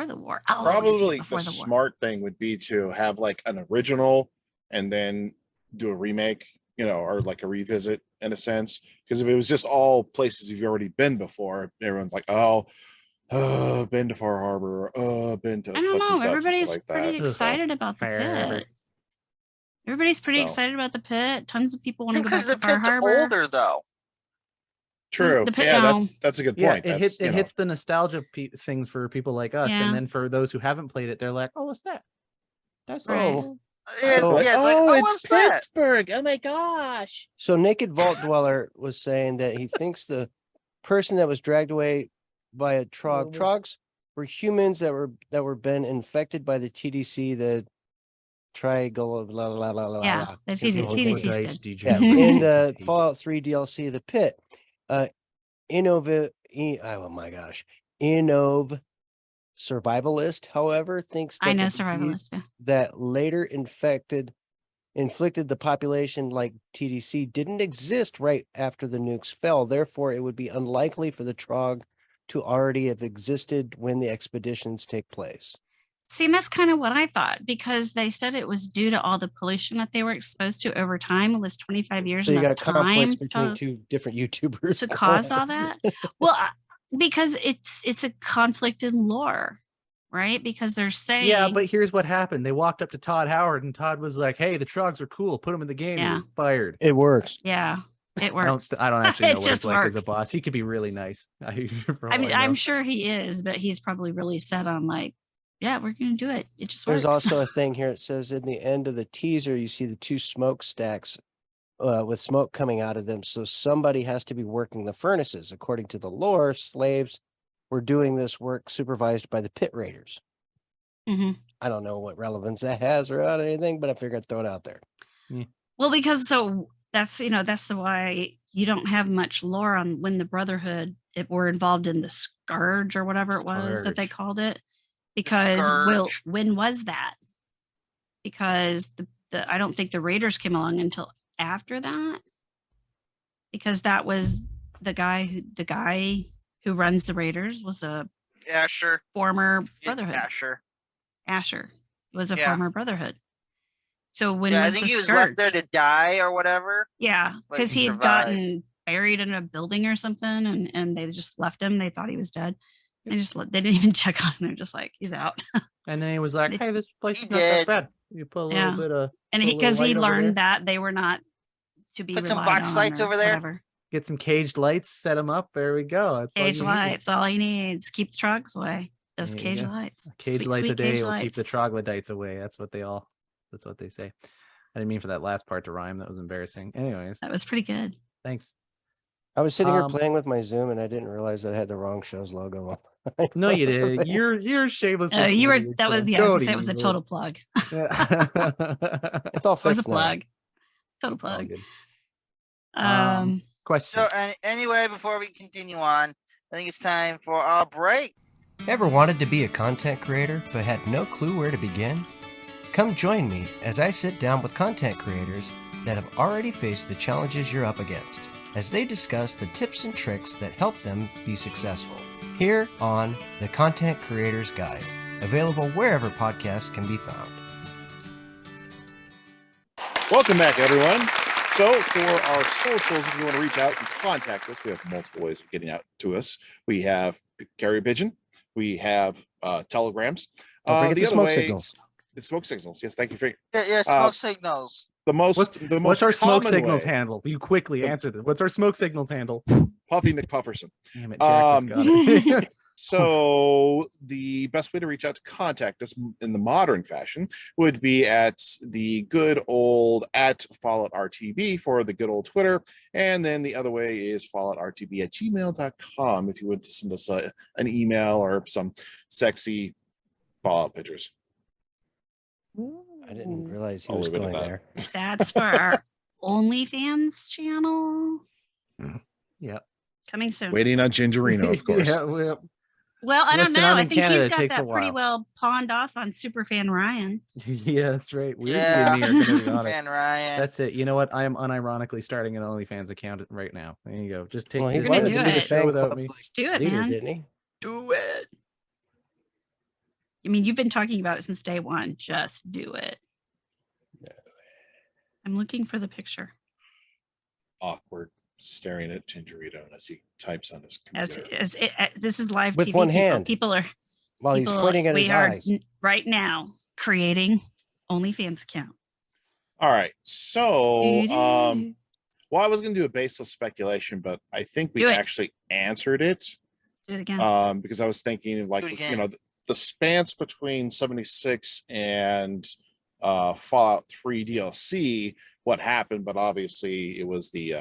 S3: the war? Oh,
S4: Probably
S3: before
S4: the
S3: the war.
S4: smart thing would be to have like an original and then do a remake, or like a revisit in a sense. Because if it was just all places you've already been before, everyone's like, oh, been to Far Harbor, been to
S3: I don't
S4: such and
S3: know.
S4: such and
S3: Everybody's
S4: stuff like
S3: pretty
S4: that.
S3: excited about the
S6: Fair.
S3: pit. Everybody's pretty
S4: So-
S3: excited about the pit. Tons of people want to go
S2: Because
S3: back
S2: the
S3: to Far
S2: pit's
S3: Harbor.
S2: older though.
S4: True.
S3: The pit
S4: Yeah,
S3: now.
S4: that's a good
S6: Yeah,
S4: point.
S6: it
S4: That's,
S6: hits the nostalgia things for people like us,
S3: Yeah.
S6: and then for those who haven't played it, they're like, "Oh, what's that? That's
S3: Right.
S6: cool."
S2: Yeah,
S1: So-
S4: like,
S2: yeah, it's like,
S4: oh, it's
S2: what's that?
S4: Pittsburgh. Oh my gosh.
S1: So Naked Vault Dweller was saying that he thinks the person that was dragged away by a trog, trogs were humans that were been infected by the TDC, the triangle of la la la la la.
S3: Yeah,
S1: la.
S3: the
S1: Typical
S3: TDC 's
S1: thing.
S3: good.
S1: Yeah, in the Fallout 3 DLC, the pit. Oh my gosh. Innov Survivalist, however, thinks that
S3: I know
S1: the disease
S3: survivalist. Yeah.
S1: that later inflicted the population like TDC didn't exist right after the nukes fell. Therefore, it would be unlikely for the Trog to already have existed when the expeditions take place.
S3: See, and that's kind of what I thought, because they said it was due to all the pollution that they were exposed to over time. It was 25 years
S1: So you got
S3: enough
S1: conflicts
S3: time
S1: between two different YouTubers
S3: to cause all that. Well, because it's a conflict in lore, right? Because they're saying,
S6: Yeah, but here's what happened. They walked up to Todd Howard, and Todd was like, "Hey, the Trogs are cool. Put them in the game."
S3: Yeah.
S6: And fired.
S1: It works.
S3: yeah, it
S6: I
S3: works.
S6: don't actually know
S3: It
S6: what it's
S3: just
S6: like as a
S3: works.
S6: boss. He could be really nice.
S3: I mean, I'm sure he is, but he's probably really set on like, yeah, we're gonna do it. It just works.
S1: There's also a thing here. It says in the end of the teaser, you see the two smokestacks with smoke coming out of them. So somebody has to be working the furnaces. According to the lore, slaves were doing this work supervised by the pit raiders.
S3: Mhm.
S1: I don't know what relevance that has or anything, but I figured I'd throw it out there.
S3: Well, because so that's that's the why you don't have much lore on when the Brotherhood were involved in the Scourge or whatever it was that they
S6: Scourge.
S3: called it. Because
S2: Scourge.
S3: when was that? Because the I don't think the Raiders came along until after that. Because that was the guy who runs the Raiders was a
S2: Asher.
S3: former
S2: Yeah,
S3: Brotherhood.
S2: Asher.
S3: Was a
S2: Yeah.
S3: former Brotherhood. So when
S2: Yeah, I
S3: was
S2: think
S3: the
S2: he was
S3: Scourge?
S2: left there to die or whatever.
S3: Yeah,
S2: but
S3: because
S2: he
S3: he had
S2: survived.
S3: gotten buried in a building or something, and they just left him. They thought he was dead. They didn't even check on him. They're just like, he's out.
S6: And then he was like, "Hey, this place
S2: He
S6: is not that
S2: did.
S6: bad. You put a little
S3: Yeah.
S6: bit of
S3: And
S6: put a little
S3: because he
S6: light over
S3: learned
S6: there,
S3: that they were not to be
S2: Put some
S3: relied
S2: box
S3: on
S2: lights
S3: or
S2: over there.
S3: whatever.
S6: get some caged lights, set them up. There we go. That's all
S3: Cage
S6: you need.
S3: lights, all he needs. Keep the trucks away. Those
S6: There you
S3: cage
S6: go.
S3: lights.
S6: Cage
S3: Sweet,
S6: light
S3: sweet
S6: today
S3: cage
S6: will keep the
S3: lights.
S6: troglodytes away. That's what they say. I didn't mean for that last part to rhyme. That was embarrassing. Anyways,
S3: That was pretty good.
S6: thanks.
S1: I was sitting here
S6: Um,
S1: playing with my Zoom and I didn't realize that I had the wrong show's logo on.
S6: No, you did. You're shameless.
S3: Oh, you were. That was yeah. I was gonna say it was a total plug.
S1: It's all
S3: It was a
S1: fixed now.
S3: plug. Total
S6: All
S3: plug.
S6: good.
S3: Um,
S2: So anyway, before we continue on, I think it's time for our break.
S1: Ever wanted to be a content creator but had no clue where to begin? Come join me as I sit down with content creators that have already faced the challenges you're up against, as they discuss the tips and tricks that help them be successful. Here on The Content Creator's Guide, available wherever podcasts can be found.
S4: Welcome back, everyone. So for our socials, if you want to reach out and contact us, we have multiple ways of getting out to us. We have carrier pigeon. We have telegrams.
S1: Don't forget the
S4: other
S1: smoke
S4: way-
S1: signals.
S4: The smoke signals. Yes, thank you for
S2: Yeah, smoke signals.
S4: the most.
S6: What's our smoke
S4: common
S6: signals
S4: way-
S6: handle? You quickly answer this. What's our smoke signals handle?
S4: Puffy McPufferson.
S6: Damn it, Jackson's got it.
S4: So the best way to reach out to contact us in the modern fashion would be at the good old at Fallout RTB for the good old Twitter. And then the other way is falloutrtb@gmail.com if you would send us an email or some sexy Fallout pictures.
S1: I didn't realize he
S4: I'll
S1: was
S4: leave it at
S1: going
S4: that.
S1: there.
S3: that's for our OnlyFans channel.
S6: Yeah.
S3: Coming soon.
S4: Waiting on Gingerino, of course.
S6: Yeah, well,
S3: Well, I don't
S6: Listen,
S3: know.
S6: I'm
S3: I
S6: in
S3: think
S6: Canada,
S3: he's
S6: it
S3: got
S6: takes a
S3: that pretty
S6: while.
S3: well pawned off on Superfan Ryan.
S6: Yeah, that's right. Weirdly
S2: Yeah.
S6: in New York, I'm gonna be honest.
S2: Fan Ryan.
S6: That's it. You know what? I am unironically starting an OnlyFans account right now. There you go. Just take.
S7: Well, he
S6: just
S3: gonna
S7: wanted
S3: do
S7: to be the
S3: it.
S6: show
S7: fan
S6: without
S7: club
S6: me.
S3: Let's do it,
S7: leader,
S3: man.
S7: didn't he?
S3: Do it. I mean, you've been talking about it since day one. Just do it. I'm looking for the picture.
S4: Awkward staring at Gingerito as he types on his computer.
S3: This is live
S7: With
S3: TV.
S7: one
S3: people.
S7: hand.
S3: People are
S7: While he's pointing at
S3: we
S7: his
S3: are
S7: eyes.
S3: right now creating OnlyFans account.
S4: All right. So
S3: Doo-doo.
S4: well, I was gonna do a baseless speculation, but I think we
S3: Do it.
S4: actually answered it.
S3: Do it again.
S4: Because I was thinking like,
S2: Do it
S4: you know, the spans between 76 and Fallout 3 DLC, what happened, but obviously it was the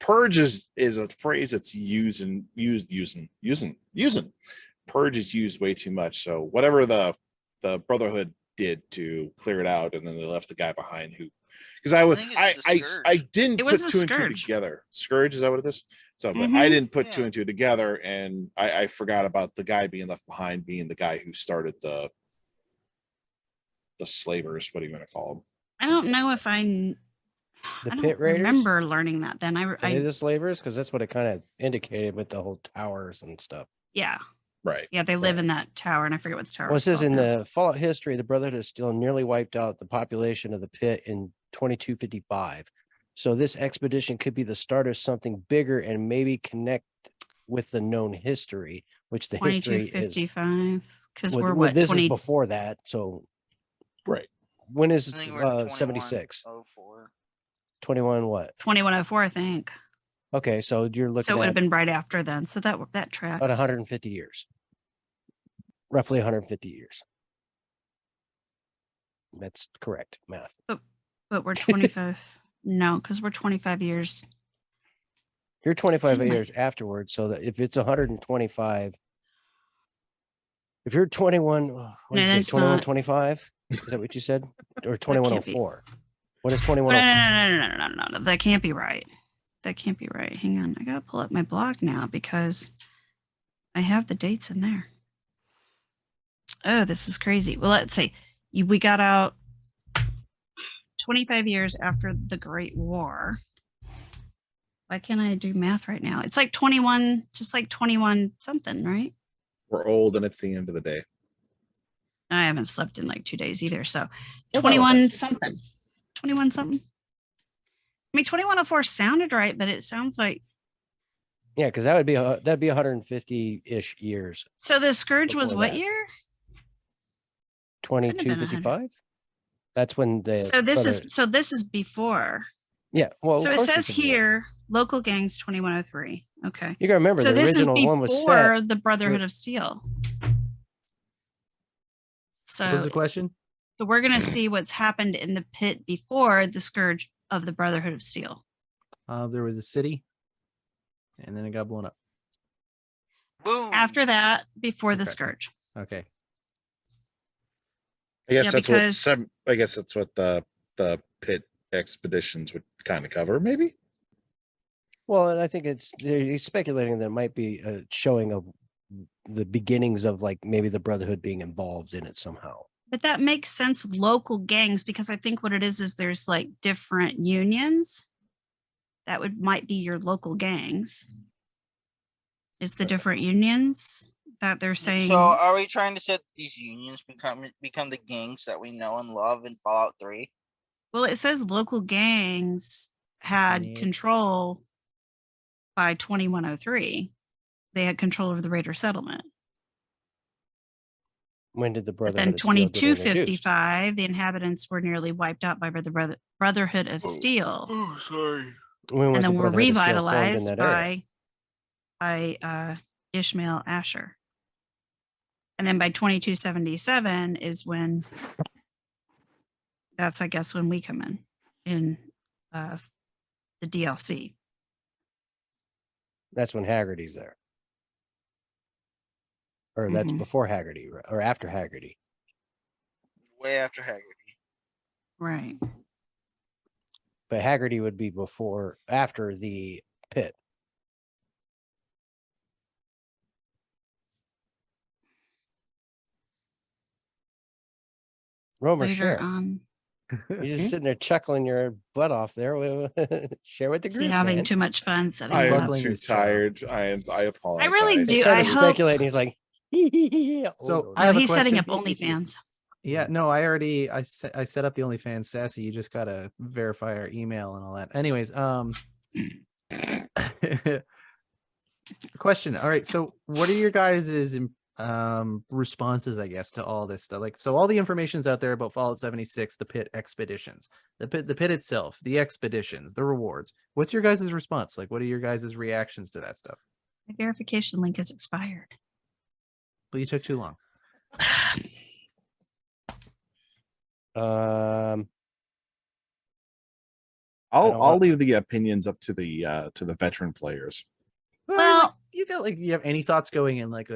S4: purge is a phrase that's using. Purge is used way too much. So whatever the Brotherhood did to clear it out, and then they left the guy behind who, because I didn't
S3: It
S4: put
S3: was the
S4: two and two
S3: Scourge.
S4: together. Scourge, is that what it is? So but I
S3: Mhm.
S4: didn't put two
S2: Yeah.
S4: and two together, and I forgot about the guy being left behind being the guy who started the slavers. What do you want to call them?
S3: I don't know if I
S7: The
S3: I
S7: Pit
S3: don't
S7: Raiders?
S3: remember learning that then.
S7: Are they the slavers? Because that's what it kind of indicated with the whole towers and stuff.
S3: yeah.
S4: Right.
S3: Yeah, they live
S7: Right.
S3: in that tower, and I forget what the tower
S7: Well, it
S3: is
S7: says
S3: called
S7: in
S3: now.
S7: the Fallout history, the Brotherhood of Steel nearly wiped out the population of the Pit in 2255. So this expedition could be the start of something bigger and maybe connect with the known history, which the history is.
S3: 2255. Because we're
S7: Well,
S3: what
S7: this
S3: 20
S7: is before that. So
S4: Right.
S7: when is
S2: I think we're
S7: 76?
S2: 2104.
S7: 21 what?
S3: 2104, I think.
S7: Okay, so you're looking
S3: So it would have
S7: at
S3: been right after then. So that track.
S7: about 150 years. Roughly 150 years. That's correct math.
S3: But we're 25. No, because we're 25 years.
S7: You're 25
S3: Seemed like-
S7: years afterwards, so that if it's 125, if you're 21, what
S3: No,
S7: is it?
S3: it's
S7: 2125? Is that what you said? Or 2104? What is
S3: No,
S7: 2104?
S3: no. That can't be right. That can't be right. Hang on. I got to pull up my blog now because I have the dates in there. Oh, this is crazy. Well, let's see. We got out 25 years after the Great War. Why can't I do math right now? It's like 21, just like 21 something, right?
S4: We're old, and it's the end of the day.
S3: I haven't slept in like 2 days either. So
S7: Well,
S3: 21 something. 21 something. I mean, 2104 sounded right, but it sounds like.
S7: Yeah, because that'd be 150-ish years.
S3: So the Scourge was
S7: Before
S3: what
S7: that.
S3: year?
S7: 2255. That's when the
S3: So this is before.
S7: yeah. Well,
S3: So
S7: of
S3: it
S7: course
S3: says
S7: it's a war.
S3: here, local gangs 2103. Okay.
S7: You gotta remember
S3: So
S7: the
S3: this is
S7: original one was
S3: before
S7: set.
S3: the Brotherhood of Steel.
S6: What was
S3: So,
S6: the question?
S3: so we're gonna see what's happened in the pit before the Scourge of the Brotherhood of Steel.
S6: There was a city, and then it got blown up.
S2: Boom.
S3: After that, before the
S6: Okay.
S3: Scourge.
S6: Okay.
S4: I guess
S3: Yeah,
S4: that's
S3: because-
S4: I guess that's what the Pit expeditions would kind of cover, maybe.
S7: Well, I think he's speculating that it might be a showing of the beginnings of like maybe the Brotherhood being involved in it somehow.
S3: But that makes sense with local gangs because I think what it is there's like different unions. That might be your local gangs. Is the different unions that they're saying?
S2: So are we trying to set these unions become the gangs that we know and love in Fallout 3?
S3: Well, it says local gangs had
S6: Yeah.
S3: control by 2103. They had control over the Raider settlement.
S7: When did the
S3: But
S7: Brotherhood
S3: then
S7: of Steel get introduced?
S3: 2255, the inhabitants were nearly wiped out by the Brotherhood of Steel.
S2: Oh, sorry.
S7: When was
S3: And then
S7: the
S3: were
S7: Brotherhood of Steel formed in
S3: revitalized
S7: that area?
S3: by Ishmael Asher. And then by 2277 is when that's, I guess, when we come in the DLC.
S7: That's when Haggerty's there. Or that's
S3: Mhm.
S7: before Haggerty or after Haggerty.
S2: Way after Haggerty.
S3: Right.
S7: But Haggerty would be after the Pit. Romer,
S3: later
S7: share.
S3: on.
S7: You're just sitting there chuckling your butt off there. Share with the
S3: Is he
S7: group,
S3: having
S7: man.
S3: too much fun setting
S4: I
S3: it
S4: am
S3: up?
S6: buckling
S4: too
S6: his jaw.
S4: tired. I apologize.
S3: really
S7: He's
S3: do.
S7: trying
S3: I
S7: to
S3: hope-
S7: speculate, and he's like, oh,
S6: So,
S7: no,
S6: I
S3: No,
S6: have a
S3: he's setting up
S6: question.
S3: OnlyFans.
S6: Yeah, no, I set up the OnlyFans, Sassy. You just gotta verify our email and all that. Anyways, question. All right, so what are your guys' responses, I guess, to all this stuff? Like, so all the information's out there about Fallout 76, the Pitt expeditions, the pit itself, the expeditions, the rewards. What's your guys' response? Like, what are your guys' reactions to that stuff?
S3: My verification link is expired.
S6: Well, you took too long.
S4: I'll leave the opinions up to the veteran players.
S3: Well,
S6: like, you have any thoughts going in? Like,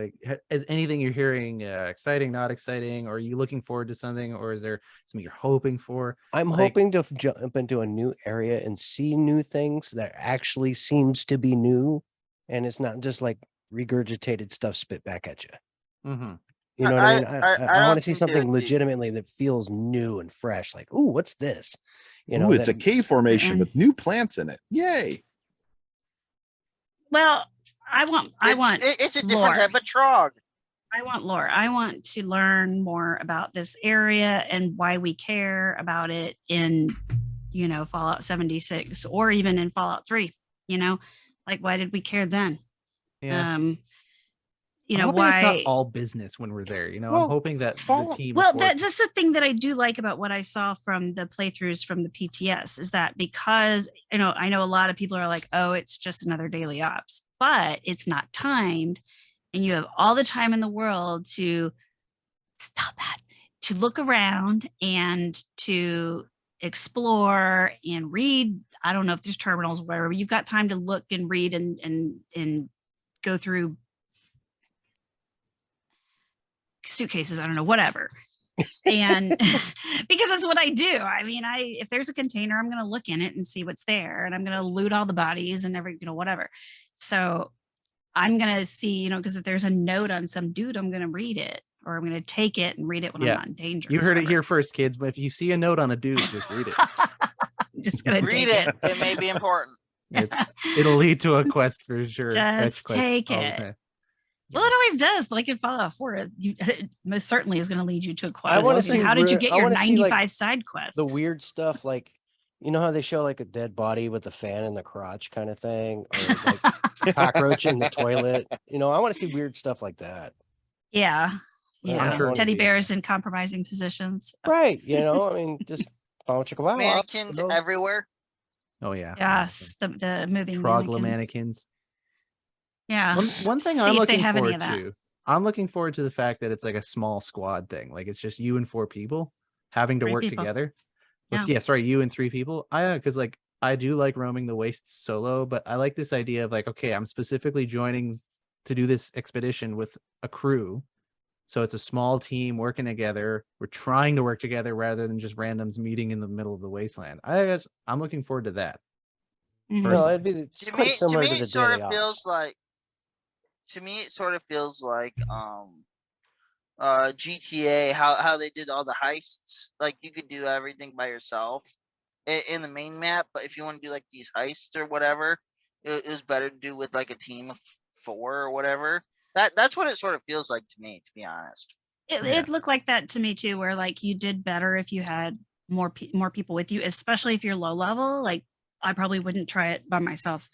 S6: is anything you're hearing exciting, not exciting? Or are you looking forward to something, or is there something you're hoping for?
S7: I'm
S6: Like-
S7: hoping to jump into a new area and see new things that actually seems to be new, and it's not just like regurgitated stuff spit back at you.
S6: Mm-hmm.
S7: You know what I mean? I
S2: don't
S7: want to see
S2: think that
S7: something
S2: the-
S7: legitimately that feels new and fresh. Like, ooh, what's this? You know,
S4: Ooh, it's a
S7: that-
S4: cave formation
S3: and-
S4: with new plants in it. Yay!
S3: Well, I want
S2: It's a different
S3: lore.
S2: type of trog.
S3: I want lore. I want to learn more about this area and why we care about it in, Fallout 76 or even in Fallout 3. Like, why did we care then?
S6: Yeah.
S3: You
S6: I'm
S3: know,
S6: hoping
S3: why?
S6: it's not all business when we're there.
S4: Well,
S6: I'm hoping that the
S4: Fallout-
S6: team.
S3: Well,
S6: affords-
S3: that's the thing that I do like about what I saw from the playthroughs from the PTS is that because, I know a lot of people are like, oh, it's just another daily ops, but it's not timed. And you have all the time in the world to to look around and to explore and read. I don't know if there's terminals or whatever, but you've got time to look and read and go through suitcases, I don't know, whatever. And because that's what I do. I mean, if there's a container, I'm going to look in it and see what's there, and I'm going to loot all the bodies and whatever. So I'm going to see, because if there's a note on some dude, I'm going to read it, or I'm going to take it and read it when I'm not in danger.
S6: You
S3: or
S6: heard it
S3: whatever.
S6: here first, kids. But if you see a note on a dude, just read it.
S3: I'm just going to
S2: Read
S3: take
S2: it. It may be important.
S6: It'll lead to a quest for sure.
S3: Just
S6: Fetch quest
S3: take
S6: all the
S3: it.
S6: time.
S3: Well, it always does. Like in Fallout 4, it most certainly is going to lead you to a quest.
S7: I want to
S3: I mean,
S7: see.
S3: how did you
S7: re-
S3: get
S7: I
S3: your
S7: wanna see,
S3: 95
S7: like,
S3: side quests?
S7: the weird stuff, like how they show like a dead body with a fan in the crotch kind of thing, or like cockroach in the toilet. I want to see weird stuff like that.
S3: Yeah.
S7: I'm
S3: Yeah.
S7: sure-
S3: Teddy bears in compromising positions.
S7: Right. I mean, just wow.
S2: Mannequins everywhere.
S6: Oh yeah.
S3: Yes. The moving
S6: Trogla
S3: mannequins.
S6: mannequins.
S3: Yeah.
S6: One thing
S3: See
S6: I'm
S3: if they
S6: looking
S3: have any
S6: forward
S3: of that.
S6: to. I'm looking forward to the fact that it's like a small squad thing. Like it's just you and 4 people having to
S3: 3
S6: work
S3: people.
S6: together.
S3: Yeah.
S6: Sorry, you and 3 people. Because like I do like roaming the wastes solo, but I like this idea of like, okay, I'm specifically joining to do this expedition with a crew. So it's a small team working together. We're trying to work together rather than just randoms meeting in the middle of the wasteland. I'm looking forward to that.
S3: Mhm.
S7: No,
S6: personally.
S7: it'd be it's
S2: To
S7: quite
S2: me,
S7: similar to the
S2: it sort
S7: daily
S2: of
S7: ops.
S2: feels like. To me, it sort of feels like GTA, how they did all the heists. Like you could do everything by yourself in the main map, but if you want to do like these heists or whatever, it was better to do with like a team of 4 or whatever. That's what it sort of feels like to me, to be honest.
S3: It looked like that to me too, where like you did better if you had more people with you, especially if you're low level. Like I probably wouldn't try it by myself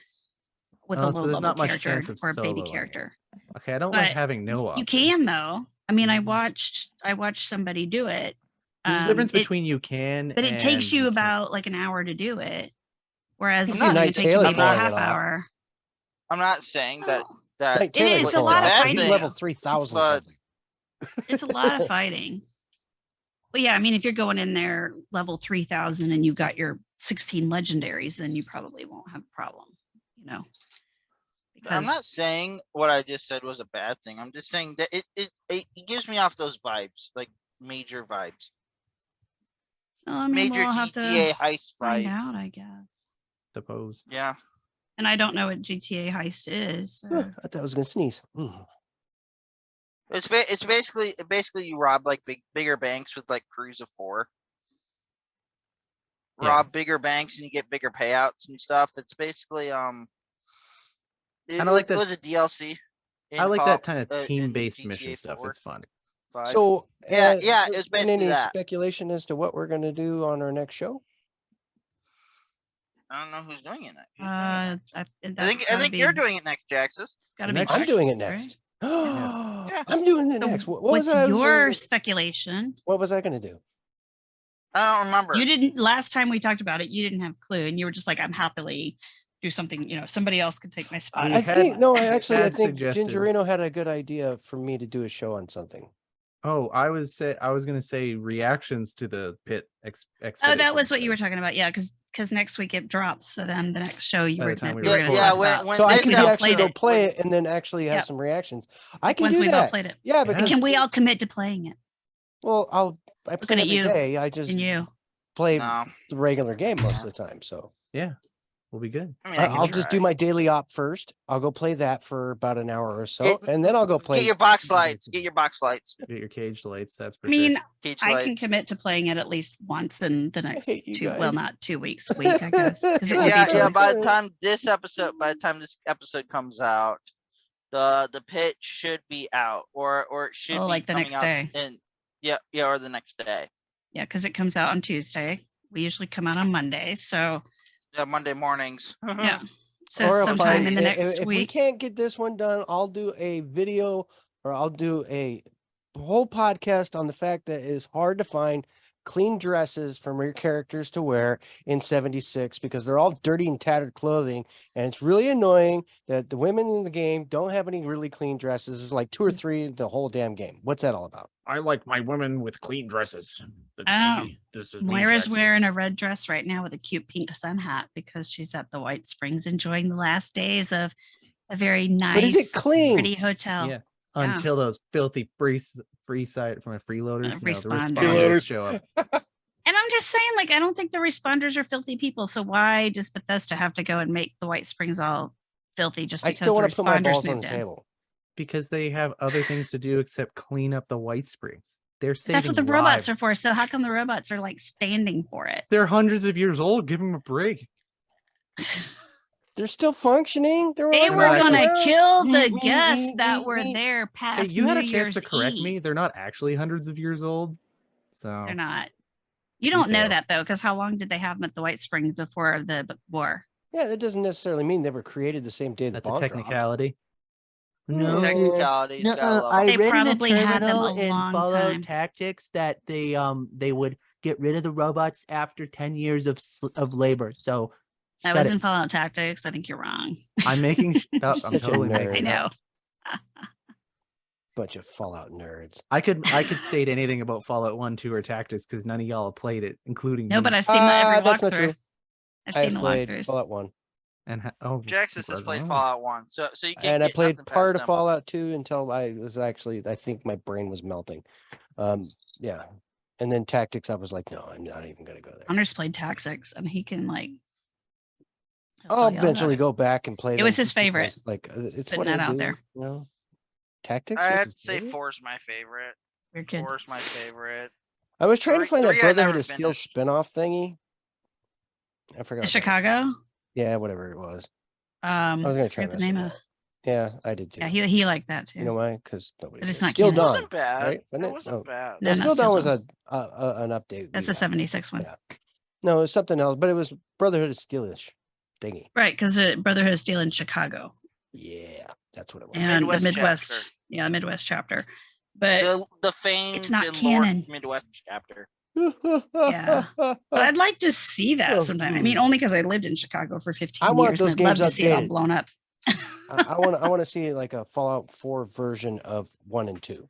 S3: with a
S6: Oh,
S3: low
S6: so there's
S3: level
S6: not much
S3: character
S6: chance of
S3: or a baby
S6: soloing.
S3: character.
S6: Okay, I don't like
S3: But
S6: having no
S3: You
S6: option.
S3: can though. I mean,
S6: Mm-hmm.
S3: I watched somebody do it.
S6: There's a difference
S3: It-
S6: between you can,
S3: but it takes
S6: and
S3: you
S6: can't.
S3: about like an hour to do it, whereas
S7: You
S3: it's
S2: see
S3: gonna
S2: Night
S3: take you
S7: Taylor
S3: maybe a
S7: pulling
S3: half
S7: it off.
S3: hour.
S2: I'm not saying that
S3: Oh,
S2: that
S7: Like Taylor
S3: it's
S7: can
S3: a
S7: pull
S3: lot of
S7: off.
S3: fighting.
S7: He's level 3,000
S2: But-
S7: something.
S3: it's a lot of fighting. But yeah, I mean, if you're going in there level 3,000 and you've got your 16 legendaries, then you probably won't have a problem,
S2: I'm
S3: because
S2: not saying what I just said was a bad thing. I'm just saying that it gives me off those vibes, like major vibes,
S3: well, I mean,
S2: major
S3: we'll have
S2: GTA
S3: to
S2: heist
S3: find
S2: vibes.
S3: out, I guess.
S6: Suppose.
S2: Yeah.
S3: And I don't know what GTA heist is.
S7: I thought I was gonna sneeze.
S2: It's basically you rob like bigger banks with like crews of 4.
S6: Yeah.
S2: Rob bigger banks and you get bigger payouts and stuff. It's basically it
S6: like
S2: was
S6: that.
S2: a DLC.
S6: I like that kind of
S2: in
S6: team-based
S2: GTA
S6: mission stuff.
S2: 4,
S6: It's fun.
S2: 5.
S7: So
S2: Yeah,
S7: has
S2: yeah,
S7: there
S2: it was
S7: been
S2: basically
S7: any
S2: that.
S7: speculation as to what we're going to do on our next show?
S2: I don't know who's doing it next. Who's doing it
S3: I
S2: next? I think you're doing it next, Jaxus.
S3: It's gotta
S6: The
S3: be.
S6: next-
S7: I'm doing it
S3: Jax's, right?
S7: next.
S2: Yeah.
S7: I'm doing it
S3: So
S7: next. What
S3: what's
S7: was I?
S3: your speculation?
S7: What was I going to do?
S2: I don't remember.
S3: You didn't last time we talked about it. You didn't have a clue, and you were just like, "I'm happily do something." Somebody else could take my spot.
S6: We
S7: I
S6: had-
S7: think no. I
S6: had
S7: think
S6: suggested-
S7: Gingerino had a good idea for me to do a show on something.
S6: Oh, I was gonna say reactions to the Pitt
S3: Oh,
S6: expedition.
S3: that was what you
S6: so
S3: were talking about. Yeah, because next week it drops. So then the next show you
S6: By
S3: were
S6: the time
S3: gonna,
S6: we
S3: we were
S6: record.
S3: gonna
S2: Yeah,
S3: talk
S2: when-
S3: about.
S2: when
S7: So I
S2: this
S7: could
S3: we all
S7: actually
S3: played
S7: go
S3: it.
S7: play it and then actually have
S3: Yep.
S7: some reactions. I can
S3: Once
S7: do
S3: we've all
S7: that.
S3: played it.
S7: Yeah,
S6: Yeah.
S7: because
S3: Can we all commit to playing it?
S7: well, I play
S3: at
S7: every
S3: you
S7: day. I just
S3: And you.
S7: play
S2: No,
S7: the regular game most of the time. So
S6: Yeah, we'll be good.
S2: I mean, I can
S7: I'll just do
S2: try.
S7: my daily op first. I'll go play that for about an hour or so,
S2: Get-
S7: and then I'll go play.
S2: Get your box lights. Get your box lights.
S6: Get your cage lights. That's for
S3: I mean,
S6: sure.
S2: Cage
S3: I
S2: lights.
S3: can commit to playing it at least once in the next
S7: hate you
S3: 2. Well,
S7: guys.
S3: not 2 weeks, a week, I guess. 'Cause it won't
S2: Yeah,
S3: be 2
S2: yeah.
S3: weeks.
S2: By the time this episode comes out, the Pit should be out, or it should
S3: Oh,
S2: be
S3: like the
S2: coming
S3: next
S2: out
S3: day.
S2: in or the next day.
S3: Yeah, because it comes out on Tuesday. We usually come out on Monday. So
S2: Yeah, Monday mornings.
S3: yeah. So
S7: Or if
S3: sometime in the
S7: if-
S3: next
S7: if we
S3: week.
S7: can't get this one done, I'll do a video or I'll do a whole podcast on the fact that it's hard to find clean dresses from your characters to wear in 76 because they're all dirty and tattered clothing, and it's really annoying that the women in the game don't have any really clean dresses. There's like 2 or 3 in the whole damn game. What's that all about?
S6: I like my women with clean dresses.
S3: Oh,
S6: This is
S3: Moira's wearing a red dress right now with a cute pink sun hat because she's at the White Springs enjoying the last days of a very nice,
S7: But is it clean?
S3: pretty hotel.
S6: Yeah.
S3: Yeah.
S6: Until those filthy free side from a freeloaders,
S3: Responders.
S6: the responders show up.
S3: And I'm just saying, like, I don't think the responders are filthy people. So why does Bethesda have to go and make the White Springs all filthy just
S7: I
S3: because
S7: still
S3: the
S7: want to put my
S3: responders
S7: balls on
S3: moved
S7: the
S3: in?
S7: table.
S6: Because they have other things to do except clean up the White Springs. They're saving
S3: That's what the robots
S6: lives.
S3: are for. So how come the robots are like standing for it?
S6: They're hundreds of years old. Give them a break.
S7: They're still functioning. They're
S3: They
S7: all
S3: were
S6: not
S3: gonna
S7: around.
S3: kill the
S7: Me,
S3: guests
S7: me,
S3: that
S7: me,
S3: were
S7: me.
S3: there
S6: Hey,
S3: past
S6: you had a
S3: New
S6: chance to
S3: Year's
S6: correct
S3: Eve.
S6: me. They're not actually hundreds of years old. So
S3: They're not. You
S6: You
S3: don't know
S6: failed.
S3: that though, because how long did they have them at the White Springs before the war?
S7: Yeah, that doesn't necessarily mean they were created the same day the
S6: that's a
S7: bomb dropped.
S6: technicality.
S7: No.
S2: Technicalities. gotta love
S8: I
S2: 'em.
S3: They
S8: read in
S3: probably
S8: a
S3: had them
S8: terminal
S3: a
S8: in
S3: long
S8: Fallout
S3: time.
S8: Tactics that they would get rid of the robots after 10 years of labor. So
S3: That
S8: shut
S3: was
S8: it.
S3: in Fallout Tactics. I think you're wrong.
S6: I'm making. I'm
S7: Such a
S6: totally
S7: nerd.
S6: making.
S3: I
S6: it up.
S3: know.
S7: Bunch of Fallout nerds.
S6: I could state anything about Fallout 1, 2, or Tactics because none of y'all have played it, including
S3: No,
S6: me.
S3: but I've seen every
S7: That's not
S3: walkthrough.
S7: true.
S3: I've
S7: I
S3: seen the
S7: played
S3: walkthroughs.
S7: Fallout 1.
S6: And
S2: Jaxus has played
S6: oh.
S2: Fallout 1, so you can't.
S7: And I
S2: get
S7: played
S2: nothing
S7: part of
S2: past them.
S7: Fallout 2 until I think my brain was melting. Yeah. And then Tactics, I was like, no, I'm not even gonna go there.
S3: Hunter's played Tactics, and he can like. he'll
S7: I'll
S3: tell you all about
S7: eventually
S3: it.
S7: go back and play.
S3: It was
S7: them
S3: his favorite.
S7: because, like, it's
S3: Putting
S7: what
S3: that
S7: I
S3: out
S7: do,
S3: there.
S7: You know? Tactics.
S2: I
S7: was
S2: have
S7: his
S2: to say
S7: favorite?
S2: 4's my favorite.
S3: Your kid.
S2: 4's my favorite.
S7: I was trying to
S2: Three-
S7: find that
S2: three I
S7: Brotherhood
S2: never
S7: of Steel
S2: finished.
S7: spinoff thingy. I forgot. what that was
S3: Chicago.
S7: called. Yeah, whatever it was.
S3: I
S7: I was gonna try
S3: forget the
S7: messing
S3: name
S7: with
S3: of.
S7: that. Yeah, I did too.
S3: Yeah, he liked that too.
S7: You know why? Because nobody.
S3: But it's
S7: cares.
S3: not
S7: Steel
S3: canon.
S2: It
S7: Dawn.
S2: wasn't bad.
S7: right? Wasn't
S2: It
S7: it?
S2: wasn't
S7: Oh.
S2: bad.
S3: No,
S7: No,
S3: not
S7: Steel Dawn was
S3: Dawn.
S7: an update.
S3: That's
S7: we
S3: a
S7: got.
S3: 76 one.
S7: Yeah. No, it was something else, but it was Brotherhood of Steelish thingy.
S3: Right, because Brotherhood of Steel in Chicago
S7: Yeah, that's what it was.
S3: and
S2: Midwest
S3: the Midwest.
S2: chapter.
S3: Yeah, Midwest chapter. But
S2: The famed
S3: not
S2: and
S3: canon.
S2: Lord Midwest chapter.
S3: Yeah. but I'd like to see that
S7: Oh,
S3: sometime. I mean, only because I lived in Chicago for 15
S7: I want
S3: years.
S7: those
S3: And I'd love
S7: games
S3: to see it all
S7: updated.
S3: blown up.
S7: I want to see like a Fallout 4 version of 1 and 2.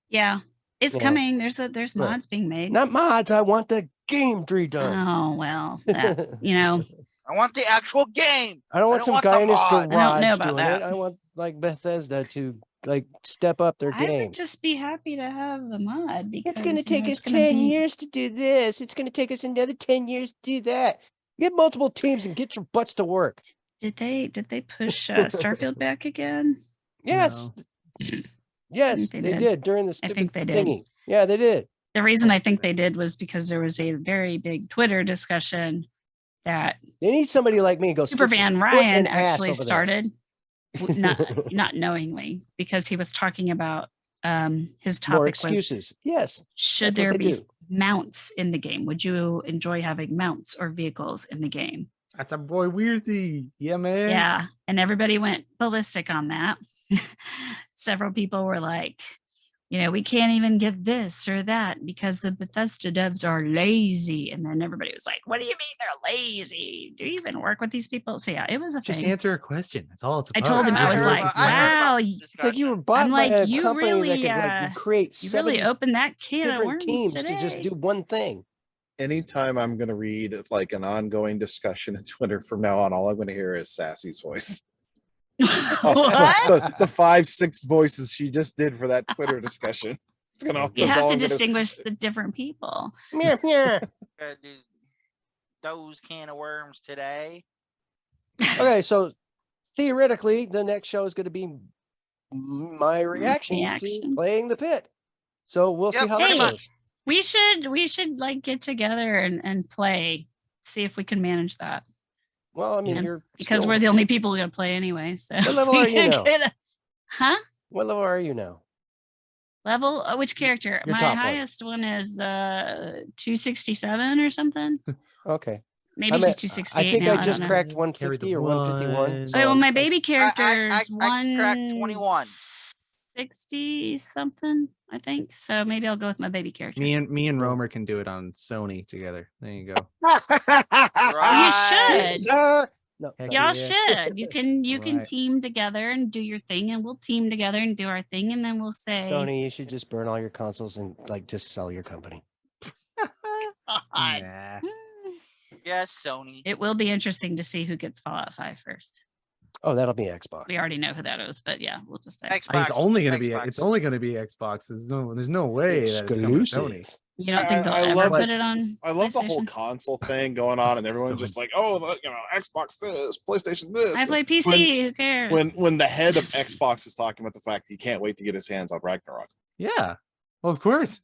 S3: Yeah, it's
S7: Yeah.
S3: coming. There's
S7: Right.
S3: mods being made.
S7: Not mods. I want the game redone.
S3: Oh well, that, you know,
S2: I want the actual game.
S7: I don't want
S2: don't
S7: some
S2: want the
S7: guy in his
S2: mod. I
S3: don't know
S7: garage
S3: about
S7: doing
S3: that.
S7: it. I want like Bethesda to like step up their
S3: I
S7: game.
S3: would just be happy to have the mod because
S7: It's going to
S3: you know,
S7: take
S3: it's
S7: us
S3: gonna
S7: 10
S3: be-
S7: years to do this. It's going to take us another 10 years to do that. Get multiple teams and get your butts to work.
S3: Did they push Starfield back again?
S7: Yes. Yes,
S3: they
S7: they
S3: did.
S7: did during the
S3: I
S7: stupid
S3: think they did.
S7: thingy. Yeah, they did.
S3: The reason I think they did was because there was a very big Twitter discussion that
S7: They need somebody like me to go stick some
S3: Superman
S7: foot
S3: Ryan
S7: and ass
S3: actually
S7: over there.
S3: started, not knowingly, because he was talking about his
S7: More
S3: topic was,
S7: excuses. Yes.
S3: should
S7: that's what
S3: there
S7: they
S3: be
S7: do.
S3: mounts in the game? Would you enjoy having mounts or vehicles in the game?
S6: That's a boy Weirthy. Yeah, man.
S3: Yeah, and everybody went ballistic on that. Several people were like, we can't even give this or that because the Bethesda devs are lazy. And then everybody was like, what do you mean they're lazy? Do you even work with these people? So yeah, it was a
S6: Just
S3: thing.
S6: answer a question. That's all it's
S3: I
S6: about.
S3: told him, I was like, wow,
S7: It's like you were bought
S3: I'm
S7: by
S3: like,
S7: a
S3: you
S7: company
S3: really,
S7: that could create
S3: you
S7: 70
S3: really opened that can of
S7: different
S3: worms
S7: teams
S3: today.
S7: to just do one thing.
S4: Anytime I'm going to read like an ongoing discussion in Twitter from now on, all I'm going to hear is Sassy's voice.
S3: What?
S4: The 5-6 voices she just did for that Twitter discussion.
S3: You
S4: That's
S3: have
S4: all
S3: to
S4: I'm gonna-
S3: distinguish the different people.
S7: Yeah, yeah.
S2: Gotta do those can of worms today.
S7: Okay, so theoretically, the next show is going to be my reactions to
S3: reaction.
S7: playing the Pit. So we'll see
S2: Yep,
S7: how
S3: pretty
S7: that
S3: much.
S7: goes.
S3: We should like get together and play, see if we can manage that.
S7: Well, I mean,
S3: Yeah,
S7: you're
S3: because
S7: still-
S3: we're the only people going to play anyway. So
S7: What level
S3: we
S7: are you
S3: can
S7: now?
S3: get huh?
S7: What level are you now?
S3: Level? Which character?
S7: Your
S3: My
S7: top one.
S3: highest one is 267 or something.
S7: Okay.
S3: Maybe
S7: I'm
S3: she's
S7: at-
S3: 268
S7: I think
S3: now.
S7: I just
S3: don't know.
S7: cracked
S6: Carried
S7: 150
S6: the
S7: or 151.
S6: one.
S7: So
S3: Oh, well,
S7: I'm-
S3: my baby character
S2: I
S3: is
S2: cracked 21.
S3: 60 something, I think. So maybe I'll go with my baby character.
S6: Me and Romer can do it on Sony together. There you go.
S2: Right.
S3: You should.
S7: No,
S6: Heck
S7: no.
S3: Y'all
S6: yeah.
S3: should. You can
S6: Right.
S3: team together and do your thing, and we'll team together and do our thing, and then we'll say
S7: Sony, you should just burn all your consoles and like just sell your company.
S3: God.
S6: Nah.
S2: Yes, Sony.
S3: It will be interesting to see who gets Fallout 5 first.
S7: Oh, that'll be Xbox.
S3: We already know who that is, but yeah, we'll just say
S2: Xbox.
S6: It's only gonna be
S2: Xbox.
S6: it's only gonna be Xbox. There's no way that it's coming to Sony.
S7: Exclusive.
S3: you don't think they'll ever
S4: love
S3: put
S4: this-
S3: it on.
S4: I love the whole
S3: PlayStation?
S4: console thing going on, and everyone's
S6: So
S4: just like, "Oh, Xbox this, PlayStation this."
S3: I play PC. Who cares?
S4: When the head of Xbox is talking about the fact he can't wait to get his hands on Ragnarok.
S6: Yeah. Well, of course.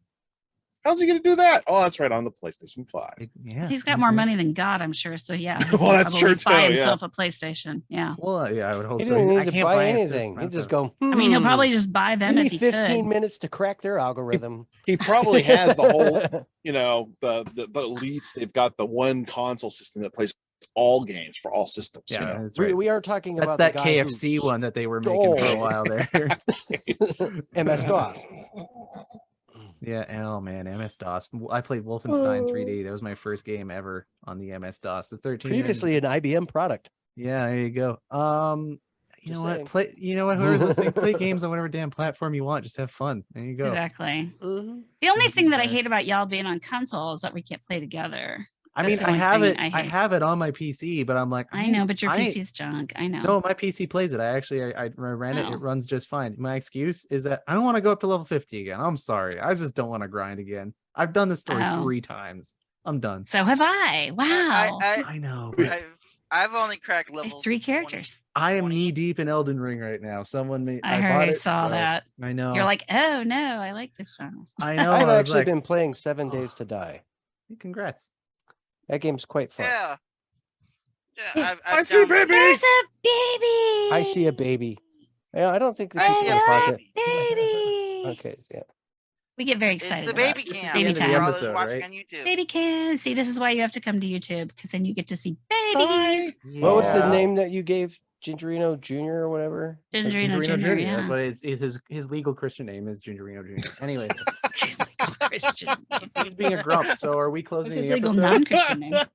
S4: How's he going to do that? Oh, that's right, on the PlayStation 5.
S6: Yeah.
S3: He's got more money than God, I'm sure. So yeah, he'll
S4: Well, that's
S3: probably
S4: true
S3: buy
S4: too, yeah.
S3: himself a PlayStation. Yeah,
S6: Well, yeah, I would hope
S7: He
S6: so.
S7: doesn't
S6: I
S7: need to
S6: can't
S7: buy
S6: it, it's too
S7: anything. He just
S6: expensive.
S7: go.
S3: I mean, he'll
S7: "Hmm,
S3: probably just buy them
S7: give me
S3: if he
S7: 15
S3: could.
S7: minutes to crack their algorithm.
S4: He probably has the whole, the elites. They've got the one console system that plays all games for all systems.
S6: Yeah,
S4: you know?
S6: that's
S7: we,
S6: right.
S7: we are talking
S6: That's
S7: about
S6: that
S7: the guy who
S6: KFC one that they were making for a
S7: stole
S6: while there.
S7: MS-DOS.
S6: Yeah, oh man, MS-DOS. I played Wolfenstein 3D. That was my first game ever on the MS-DOS. The 13.
S7: Previously an IBM product.
S6: Yeah, there you go. You
S7: Just
S6: know
S7: saying.
S6: what? Play. You know what? Whoever's listening, play games on whatever damn platform you want. Just have fun. There you go.
S3: Exactly.
S7: Mhm.
S3: The only thing that I
S6: Yeah.
S3: hate about y'all being on console is that we can't play together.
S6: I
S3: That's
S6: mean,
S3: the
S6: I
S3: only
S6: have
S3: thing
S6: it.
S3: I
S6: I
S3: hate.
S6: have it on my PC, but I'm like,
S3: I know, but your
S6: I-
S3: PC's junk. I know.
S6: No, my PC plays it. I ran it.
S3: Oh.
S6: It runs just fine. My excuse is that I don't want to go up to level 50 again. I'm sorry. I just don't want to grind again. I've done this story
S3: Oh.
S6: 3 times. I'm done.
S3: So have I. Wow.
S6: I know. but
S2: I've only cracked
S3: I have
S2: level
S3: 3 characters.
S6: I am
S2: 20.
S6: knee deep in Elden Ring right now. Someone made.
S3: I
S6: bought
S3: heard. I
S6: it,
S3: saw
S6: so
S3: that.
S6: I know.
S3: You're like, oh no, I like this genre.
S6: I know.
S7: I've
S6: I was
S7: actually
S6: like,
S7: been playing 7 Days to Die.
S6: Congrats.
S7: That game's quite fun.
S2: Yeah. Yeah,
S4: I see
S2: downloaded-
S3: There's a baby.
S7: I see a baby. Yeah, I don't think this
S2: I
S7: is
S2: see
S7: in
S2: a
S7: pocket.
S3: baby.
S7: Okay, yeah.
S3: We get very
S2: It's
S3: excited.
S2: the
S3: about
S2: baby
S3: it.
S2: cam.
S3: Baby
S6: end of the
S3: time.
S2: For all those
S6: episode,
S2: watching
S6: right?
S2: on YouTube.
S3: Baby cam. See, this is why you have to come to YouTube because then you get to see babies.
S7: What was the
S6: Yeah.
S7: name that you gave Gingerino Jr. or whatever?
S3: Gingerino
S6: Gingerino
S3: Jr.
S6: Jr.
S3: Yeah.
S6: That's what his legal Christian name is. Gingerino Jr. Anyway,
S3: Christian.
S6: he's being a grump. So are we
S3: What's
S6: closing
S3: his
S6: the
S3: legal
S6: episode?
S3: non-Christian name? Yeah,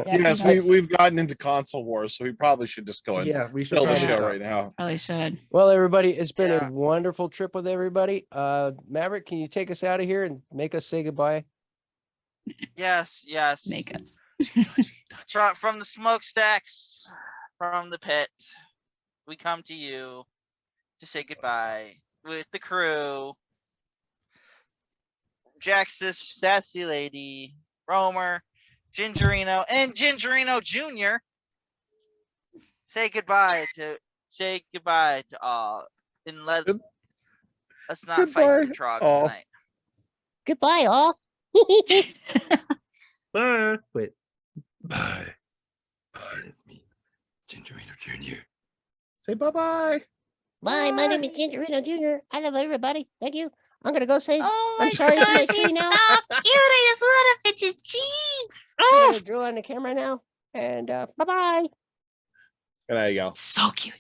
S4: Yes,
S3: he does.
S4: we've gotten into console wars, so we probably should just go and
S6: Yeah, we should
S4: kill the
S6: probably
S4: show
S6: stop.
S4: right now.
S3: Probably should.
S7: Well, everybody, it's been
S2: Yeah.
S7: a wonderful trip with everybody. Maverick, can you take us out of here and make us say goodbye?
S2: Yes, yes.
S3: Make us.
S2: From the smokestacks, from the pit, we come to you to say goodbye with the crew. Jax's sassy lady, Romer, Gingerino, and Gingerino Jr. Say goodbye to all. And let
S4: Good-
S2: Let's not fight the
S4: Goodbye,
S2: Trog
S4: all.
S2: tonight.
S7: Goodbye, all.
S6: Bye. Wait.
S9: Bye. Bye. It's me, Gingerino Jr.
S4: Say bye-bye.
S7: Bye. My name is Gingerino Jr. I love everybody. Thank you. I'm gonna go say.
S3: Oh
S7: I'm
S3: my
S7: sorry for my
S3: gosh,
S7: tree
S3: he's
S7: now.
S3: so cute. I just want to pinch his cheeks.
S7: I'm
S3: Oh,
S7: gonna draw on the camera now. And bye bye.
S4: And there you go.
S3: so cute.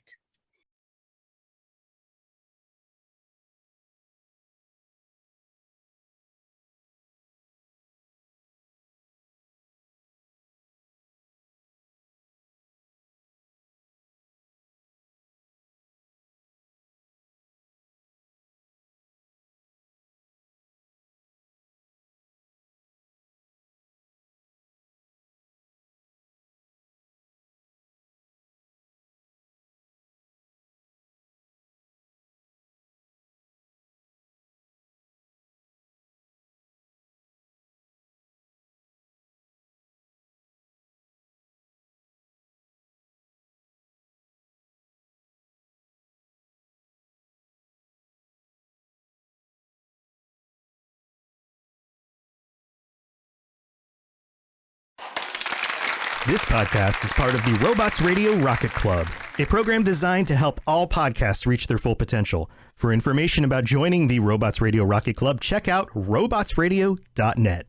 S10: This podcast is part of the Robots Radio Rocket Club, a program designed to help all podcasts reach their full potential. For information about joining the Robots Radio Rocket Club, check out robotsradio.net.